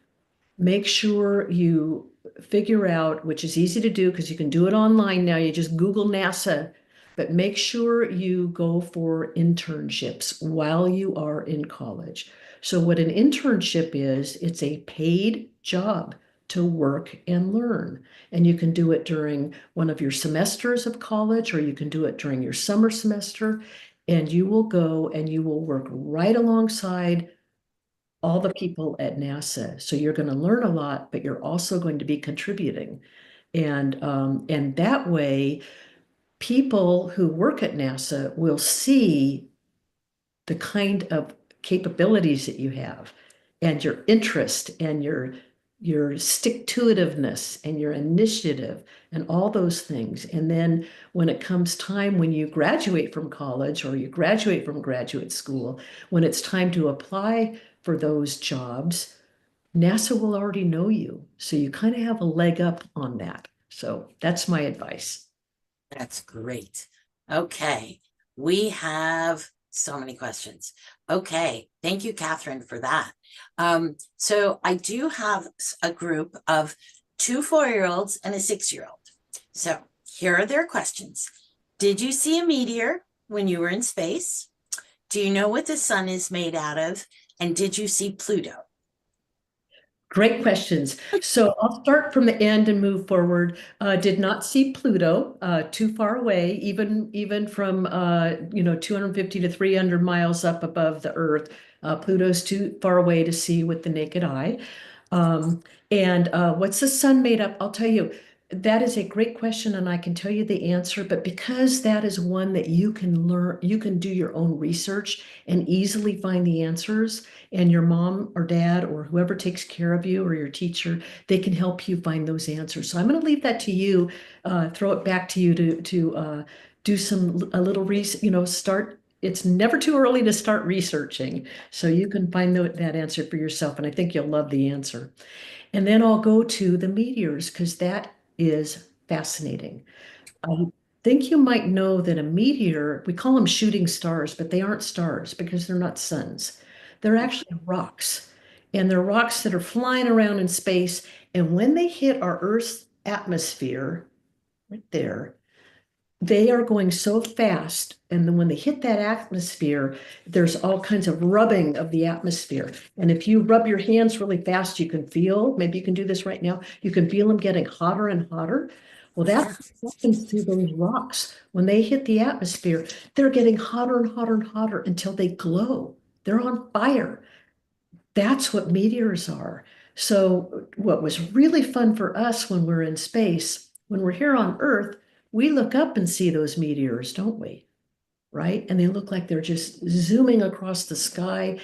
make sure you figure out, which is easy to do because you can do it online now, you just Google NASA, but make sure you go for internships while you are in college. So what an internship is, it's a paid job to work and learn. And you can do it during one of your semesters of college, or you can do it during your summer semester, and you will go and you will work right alongside all the people at NASA. So you're going to learn a lot, but you're also going to be contributing. And that way, people who work at NASA will see the kind of capabilities that you have and your interest and your stick-to-itiveness and your initiative and all those things. And then when it comes time when you graduate from college or you graduate from graduate school, when it's time to apply for those jobs, NASA will already know you. So you kind of have a leg up on that. So that's my advice. That's great. Okay, we have so many questions. Okay, thank you, Catherine, for that. So I do have a group of 2 4-year-olds and a 6-year-old. So here are their questions. Did you see a meteor when you were in space? Do you know what the sun is made out of? And did you see Pluto? Great questions. So I'll start from the end and move forward. Did not see Pluto, too far away, even from 250 to 300 miles up above the Earth. Pluto's too far away to see with the naked eye. And what's the sun made up? I'll tell you, that is a great question, and I can tell you the answer. But because that is one that you can learn, you can do your own research and easily find the answers. And your mom or dad or whoever takes care of you or your teacher, they can help you find those answers. So I'm going to leave that to you, throw it back to you to do a little research, start. It's never too early to start researching. So you can find that answer for yourself. And I think you'll love the answer. And then I'll go to the meteors because that is fascinating. I think you might know that a meteor, we call them shooting stars, but they aren't stars because they're not suns. They're actually rocks. And they're rocks that are flying around in space. And when they hit our Earth's atmosphere, right there, they are going so fast. And then when they hit that atmosphere, there's all kinds of rubbing of the atmosphere. And if you rub your hands really fast, you can feel, maybe you can do this right now, you can feel them getting hotter and hotter. Well, that happens to those rocks. When they hit the atmosphere, they're getting hotter and hotter and hotter until they glow. They're on fire. That's what meteors are. So what was really fun for us when we're in space, when we're here on Earth, we look up and see those meteors, don't we? Right? And they look like they're just zooming across the sky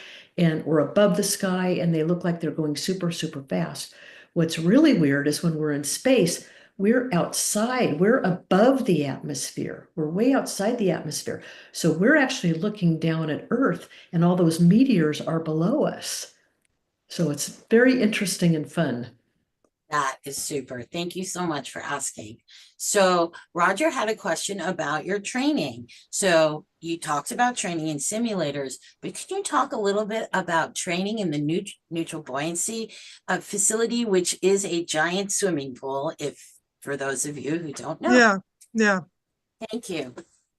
or above the sky, and they look like they're going super, super fast. What's really weird is when we're in space, we're outside, we're above the atmosphere. We're way outside the atmosphere. So we're actually looking down at Earth, and all those meteors are below us. So it's very interesting and fun. That is super. Thank you so much for asking. So Roger had a question about your training. So you talked about training in simulators, but can you talk a little bit about training in the neutral buoyancy facility, which is a giant swimming pool, for those of you who don't know? Yeah. Thank you.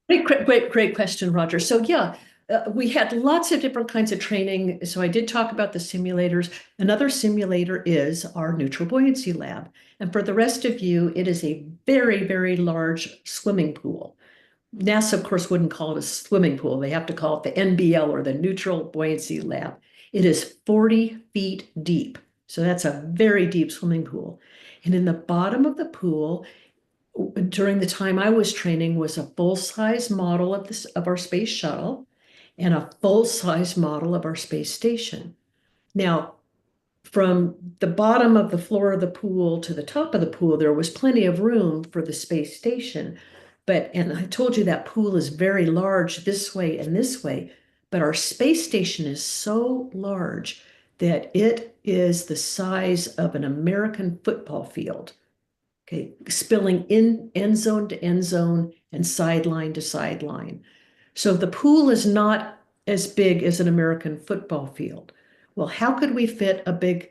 Great question, Roger. So yeah, we had lots of different kinds of training. So I did talk about the simulators. Another simulator is our neutral buoyancy lab. And for the rest of you, it is a very, very large swimming pool. NASA, of course, wouldn't call it a swimming pool. They have to call it the NBL, or the Neutral Buoyancy Lab. It is 40 feet deep. So that's a very deep swimming pool. And in the bottom of the pool, during the time I was training, was a full-size model of our space shuttle and a full-size model of our space station. Now, from the bottom of the floor of the pool to the top of the pool, there was plenty of room for the space station. And I told you that pool is very large this way and this way, but our space station is so large that it is the size of an American football field. Okay, spilling in end zone to end zone and sideline to sideline. So the pool is not as big as an American football field. Well, how could we fit a big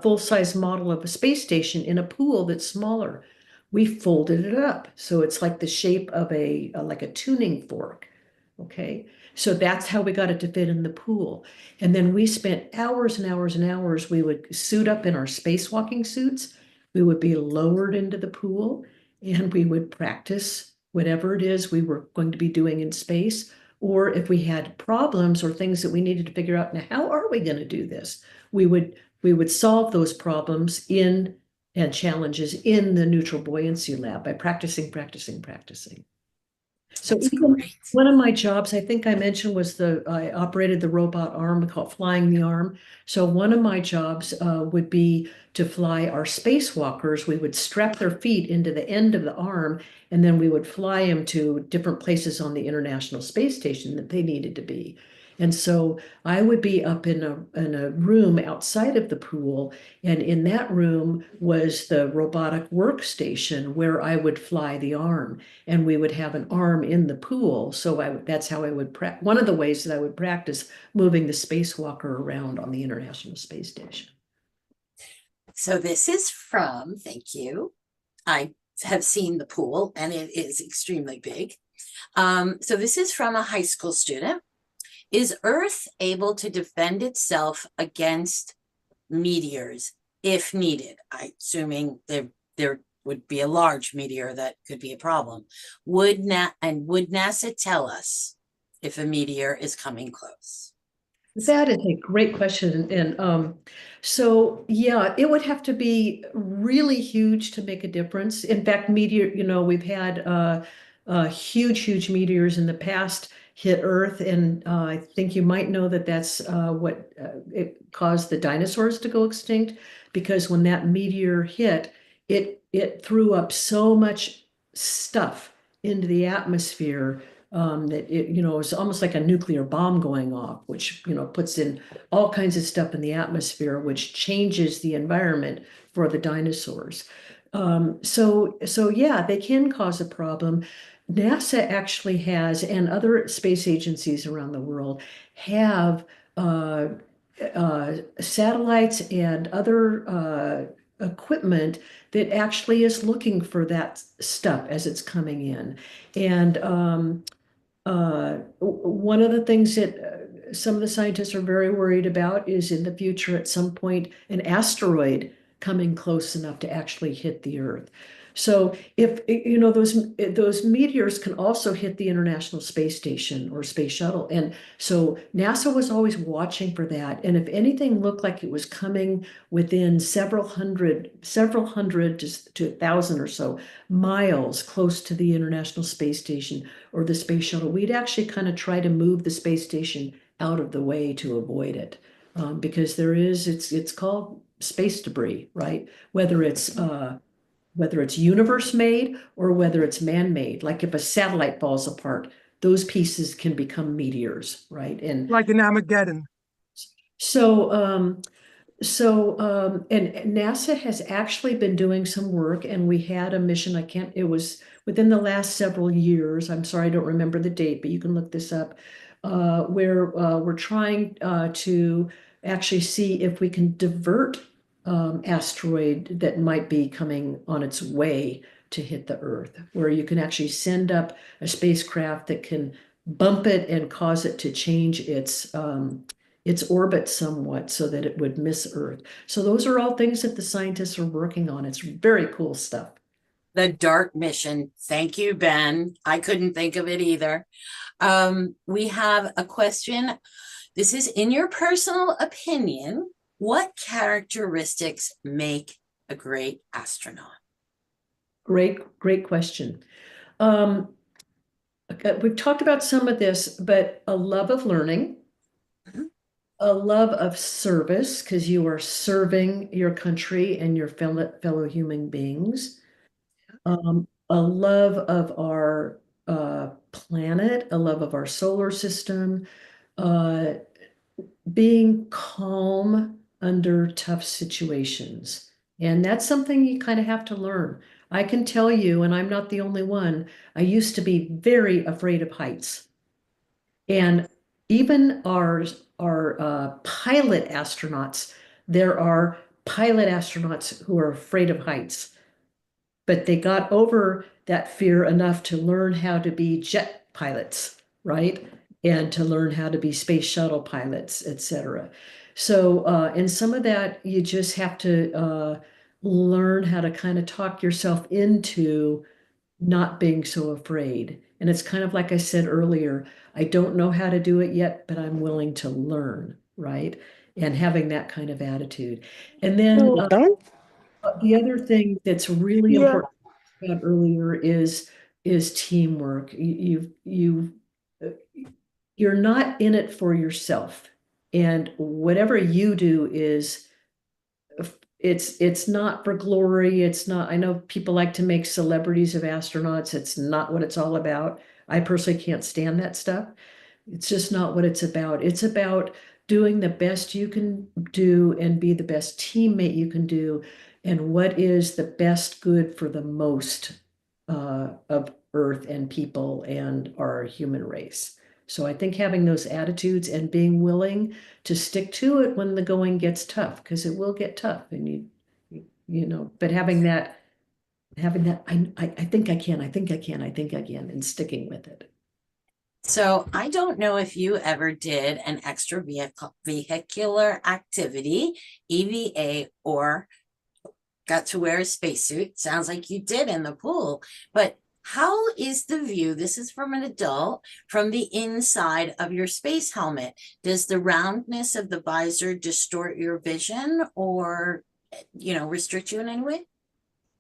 full-size model of a space station in a pool that's smaller? We folded it up. So it's like the shape of like a tuning fork. Okay, so that's how we got it to fit in the pool. And then we spent hours and hours and hours. We would suit up in our spacewalking suits. We would be lowered into the pool and we would practice whatever it is we were going to be doing in space or if we had problems or things that we needed to figure out, now how are we going to do this? We would solve those problems and challenges in the neutral buoyancy lab by practicing. So That's even great. one of my jobs, I think I mentioned, was I operated the robot arm, we call it flying the arm. So one of my jobs would be to fly our spacewalkers. We would strap their feet into the end of the arm, and then we would fly them to different places on the International Space Station that they needed to be. And so I would be up in a room outside of the pool, and in that room was the robotic workstation where I would fly the arm, and we would have an arm in the pool. So that's how I would one of the ways that I would practice moving the spacewalker around on the International Space Station. So this is from, thank you. I have seen the pool and it is extremely big. So this is from a high school student. Is Earth able to defend itself against meteors if needed? I'm assuming there would be a large meteor that could be a problem. Would NASA tell us if a meteor is coming close? That is a great question. And so, yeah, it would have to be really huge to make a difference. In fact, we've had huge meteors in the past hit Earth. And I think you might know that that's what it caused the dinosaurs to go extinct, because when that meteor hit, it threw up so much stuff into the atmosphere that it was almost like a nuclear bomb going off, which puts in all kinds of stuff in the atmosphere, which changes the environment for the dinosaurs. So yeah, they can cause a problem. NASA actually has, and other space agencies around the world have satellites and other equipment that actually is looking for that stuff as it's coming in. And one of the things that some of the scientists are very worried about is in the future, at some point, an asteroid coming close enough to actually hit the Earth. So if those meteors can also hit the International Space Station or Space Shuttle, and so NASA was always watching for that. And if anything looked like it was coming within several hundred to 1,000 or so miles close to the International Space Station or the Space Shuttle, we'd actually kind of try to move the space station out of the way to avoid it, because it's called space debris, right? Whether it's universe made or whether it's man-made. Like if a satellite falls apart, those pieces can become meteors, right? And Like an Armageddon. so and NASA has actually been doing some work, and we had a mission. It was within the last several years. I'm sorry, I don't remember the date, but you can look this up, where we're trying to actually see if we can divert asteroid that might be coming on its way to hit the Earth, where you can actually send up a spacecraft that can bump it and cause it to change its orbit somewhat so that it would miss Earth. So those are all things that the scientists are working on. It's very cool stuff. The DART mission. Thank you, Ben. I couldn't think of it either. We have a question. This is, in your personal opinion, what characteristics make a great astronaut? Great question. We've talked about some of this, but a love of learning, a love of service, because you are serving your country and your fellow human beings, a love of our planet, a love of our solar system, being calm under tough situations. And that's something you kind of have to learn. I can tell you, and I'm not the only one, I used to be very afraid of heights. And even our pilot astronauts, there are pilot astronauts who are afraid of heights, but they got over that fear enough to learn how to be jet pilots, right? And to learn how to be space shuttle pilots, etc. So, and some of that you just have to learn how to kind of talk yourself into not being so afraid. And it's kind of like I said earlier, I don't know how to do it yet, but I'm willing to learn, right? And having that kind of attitude. And then the other thing that's really important about earlier is teamwork. Uh, you're not in it for yourself, and whatever you do is it's not for glory. It's not. I know people like to make celebrities of astronauts. It's not what it's all about. I personally can't stand that stuff. It's just not what it's about. It's about doing the best you can do and be the best teammate you can do, and what is the best good for the most of Earth and people and our human race. So I think having those attitudes and being willing to stick to it when the going gets tough, because it will get tough, and you know, but having that, I think I can, I think I can, I think I can, and sticking with it. So I don't know if you ever did an extra vehicular activity, EVA, or got to wear a spacesuit. Sounds like you did in the pool, but how is the view? This is from an adult, from the inside of your space helmet. Does the roundness of the visor distort your vision or, restrict you in any way?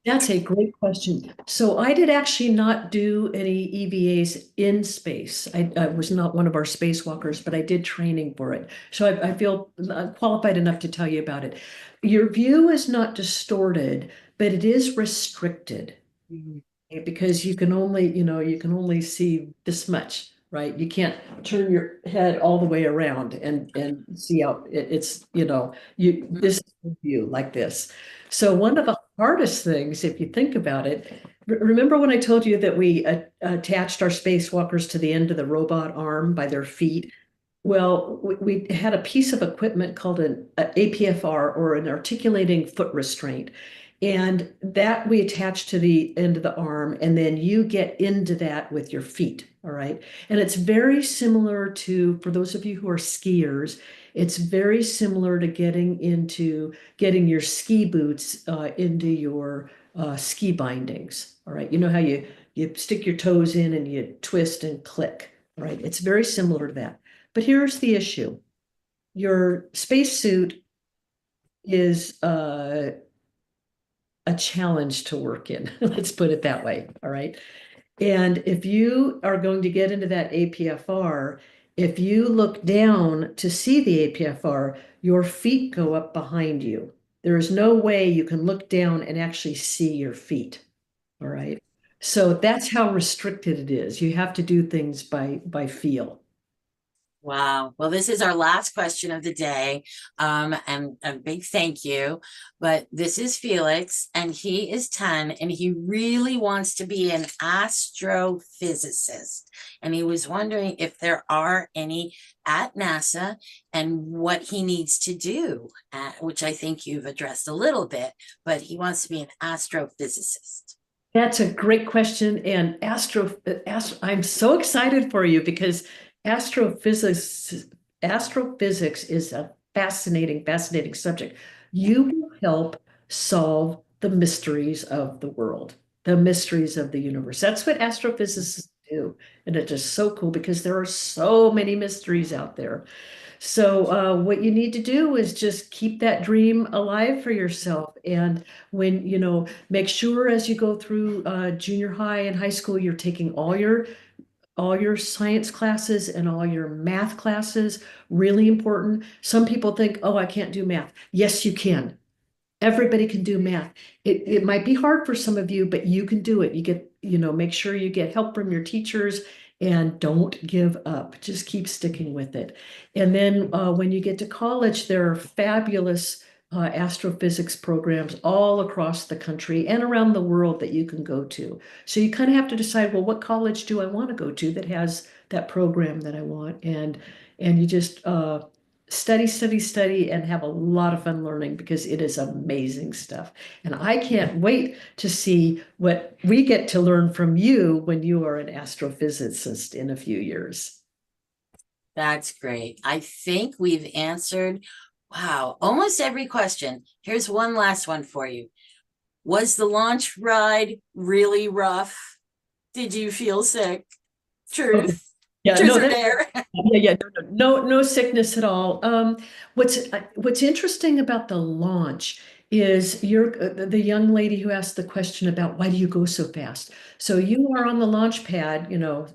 That's a great question. So I did actually not do any EVAs in space. I was not one of our spacewalkers, but I did training for it. So I feel qualified enough to tell you about it. Your view is not distorted, but it is restricted. Because you can only see this much, right? You can't turn your head all the way around and see out. It's this is the view like this. So one of the hardest things, if you think about it, remember when I told you that we attached our spacewalkers to the end of the robot arm by their feet? Well, we had a piece of equipment called an APFR, or an articulating foot restraint. And that we attach to the end of the arm, and then you get into that with your feet. All right. And it's very similar to, for those of you who are skiers, it's very similar to getting your ski boots into your ski bindings. All right. You know how you stick your toes in and you twist and click. All right. It's very similar to that. But here's the issue. Your spacesuit is a challenge to work in. Let's put it that way. All right. And if you are going to get into that APFR, if you look down to see the APFR, your feet go up behind you. There is no way you can look down and actually see your feet. All right. So that's how restricted it is. You have to do things by feel. Wow. Well, this is our last question of the day. And a big thank you. But this is Felix, and he is 10, and he really wants to be an astrophysicist. And he was wondering if there are any at NASA and what he needs to do, which I think you've addressed a little bit, but he wants to be an astrophysicist. That's a great question. And I'm so excited for you, because astrophysics is a fascinating subject. You will help solve the mysteries of the world, the mysteries of the universe. That's what astrophysicists do. And it's just so cool, because there are so many mysteries out there. So what you need to do is just keep that dream alive for yourself. And make sure as you go through junior high and high school, you're taking all your science classes and all your math classes. Really important. Some people think, oh, I can't do math. Yes, you can. Everybody can do math. It might be hard for some of you, but you can do it. You get, make sure you get help from your teachers, and don't give up. Just keep sticking with it. And then when you get to college, there are fabulous astrophysics programs all across the country and around the world that you can go to. So you kind of have to decide, well, what college do I want to go to that has that program that I want? And you just study, and have a lot of fun learning, because it is amazing stuff. And I can't wait to see what we get to learn from you when you are an astrophysicist in a few years. That's great. I think we've answered, almost every question. Here's one last one for you. Was the launch ride really rough? Did you feel sick? Truth. Yeah, Truth no, or that's dare. yeah, no sickness at all. What's interesting about the launch is you're the young lady who asked the question about why do you go so fast? So you are on the launch pad,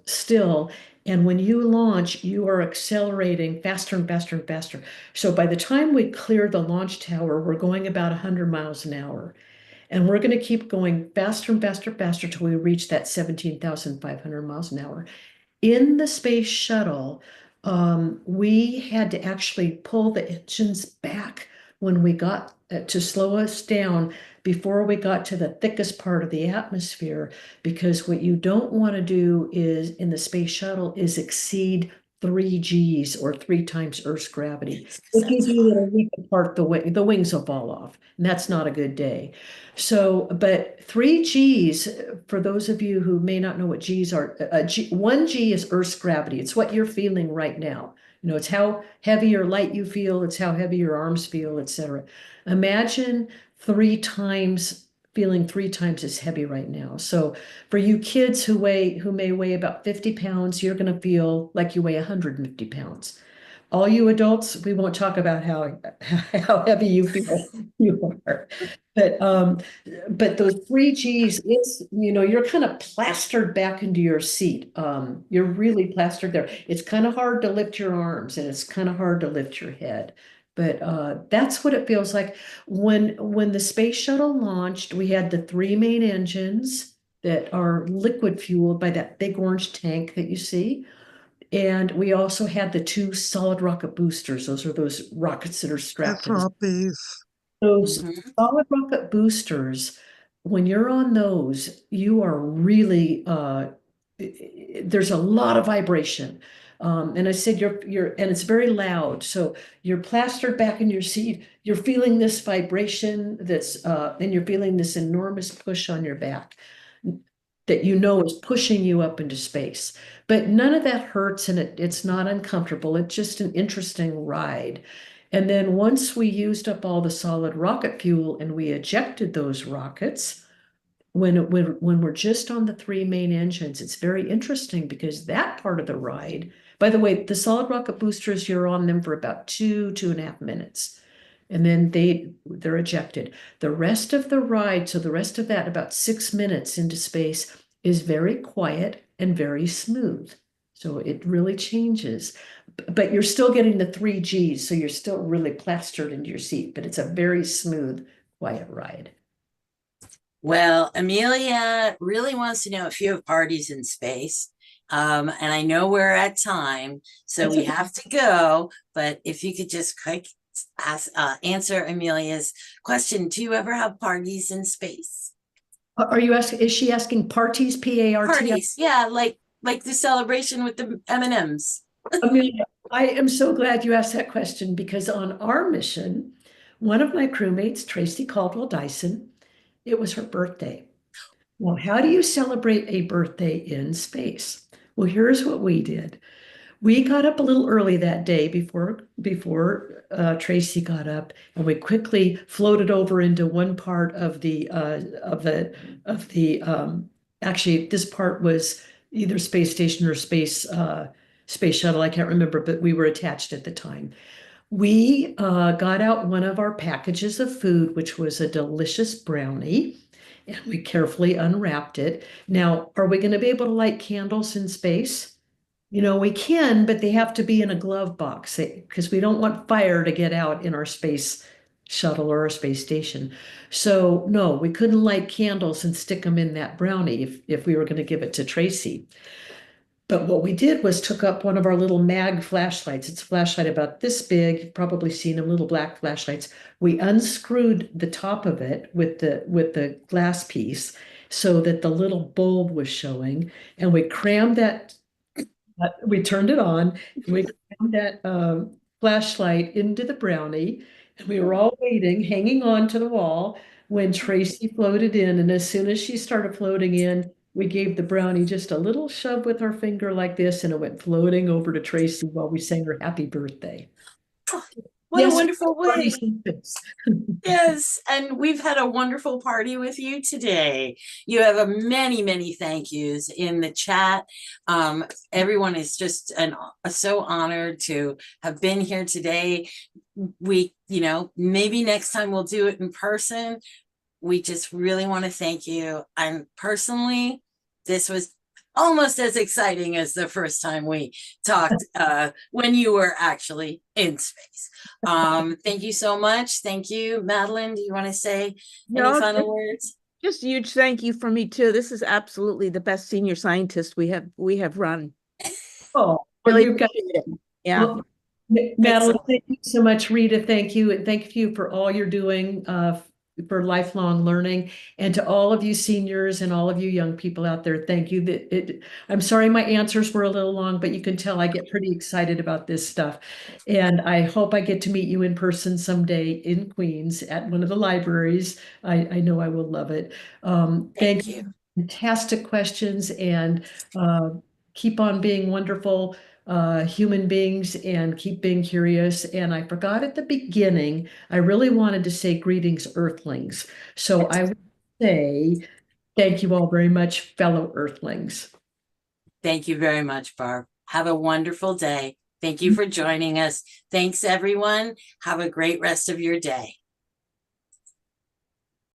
still, and when you launch, you are accelerating faster and faster and faster. So by the time we clear the launch tower, we're going about 100 miles an hour. And we're going to keep going faster and faster, faster till we reach that 17,500 miles an hour. In the space shuttle, we had to actually pull the engines back when we got to slow us down before we got to the thickest part of the atmosphere, because what you don't want to do is in the space shuttle is exceed 3 Gs or 3 times Earth's gravity. If you do, it'll rip apart the wings will fall off, and that's not a good day. So, but 3 Gs, for those of you who may not know what Gs are, 1 G is Earth's gravity. It's what you're feeling right now. It's how heavy or light you feel, it's how heavy your arms feel, etc. Imagine feeling 3 times as heavy right now. So for you kids who may weigh about 50 pounds, you're going to feel like you weigh 150 pounds. All you adults, we won't talk about how heavy you feel you are. But those 3 Gs, you're kind of plastered back into your seat. You're really plastered there. It's kind of hard to lift your arms and it's kind of hard to lift your head. But that's what it feels like. When the space shuttle launched, we had the 3 main engines that are liquid fueled by that big orange tank that you see. And we also had the 2 solid rocket boosters. Those are those rockets that are strapped to the SRBs. those Mhm. solid rocket boosters, when you're on those, you are really there's a lot of vibration. And I said and it's very loud. So you're plastered back in your seat. You're feeling this vibration and you're feeling this enormous push on your back that is pushing you up into space. But none of that hurts and it's not uncomfortable. It's just an interesting ride. And then once we used up all the solid rocket fuel and we ejected those rockets, when we're just on the 3 main engines, it's very interesting because that part of the ride, by the way, the solid rocket boosters, you're on them for about 2.5 minutes. And then they're ejected. The rest of the ride, so the rest of that, about 6 minutes into space, is very quiet and very smooth. So it really changes. But you're still getting the 3 Gs, so you're still really plastered into your seat, but it's a very smooth, quiet ride. Well, Amelia really wants to know if you have parties in space. And I know we're at time, so That's we okay. have to go. But if you could just quick answer Amelia's question, do you ever have parties in space? Are you asking, is she asking parties, P-A-R-T? Parties, yeah, like the celebration with the M&Ms. Amelia, I am so glad you asked that question because on our mission, one of my crewmates, Tracy Caldwell Dyson, it was her birthday. Well, how do you celebrate a birthday in space? Well, here's what we did. We got up a little early that day before Tracy got up, and we quickly floated over into one part of the actually this part was either space station or space shuttle. I can't remember, but we were attached at the time. We got out one of our packages of food, which was a delicious brownie, and we carefully unwrapped it. Now, are we going to be able to light candles in space? We can, but they have to be in a glove box because we don't want fire to get out in our space shuttle or our space station. So no, we couldn't light candles and stick them in that brownie if we were going to give it to Tracy. But what we did was took up one of our little mag flashlights. It's a flashlight about this big, you've probably seen them, little black flashlights. We unscrewed the top of it with the glass piece so that the little bulb was showing, and we crammed that. We turned it on, and we crammed that flashlight into the brownie, and we were all waiting, hanging on to the wall when Tracy floated in. And as soon as she started floating in, we gave the brownie just a little shove with our finger like this, and it went floating over to Tracy while we sang her happy birthday. What a Yes, wonderful party way. sequence. Yes, and we've had a wonderful party with you today. You have a many thank yous in the chat. Everyone is just so honored to have been here today. We, maybe next time we'll do it in person. We just really want to thank you. And personally, this was almost as exciting as the first time we talked when you were actually in space. Thank you so much. Thank you. Madeline, do you want to say any No, final words? just a huge thank you for me too. This is absolutely the best senior scientist we have run. Oh, Really you've got, appreciate it. Yeah. well, Madeline, Excellent. thank you so much. Rita, thank you. And thank you for all you're doing for lifelong learning. And to all of you seniors and all of you young people out there, thank you. I'm sorry my answers were a little long, but you can tell I get pretty excited about this stuff. And I hope I get to meet you in person someday in Queens at one of the libraries. I know I will love it. Thank you. Fantastic questions, and keep on being wonderful human beings and keep being curious. And I forgot at the beginning, I really wanted to say greetings, Earthlings. So I would say thank you all very much, fellow Earthlings. Thank you very much, Barb. Have a wonderful day. Thank you for joining us. Thanks, everyone. Have a great rest of your day.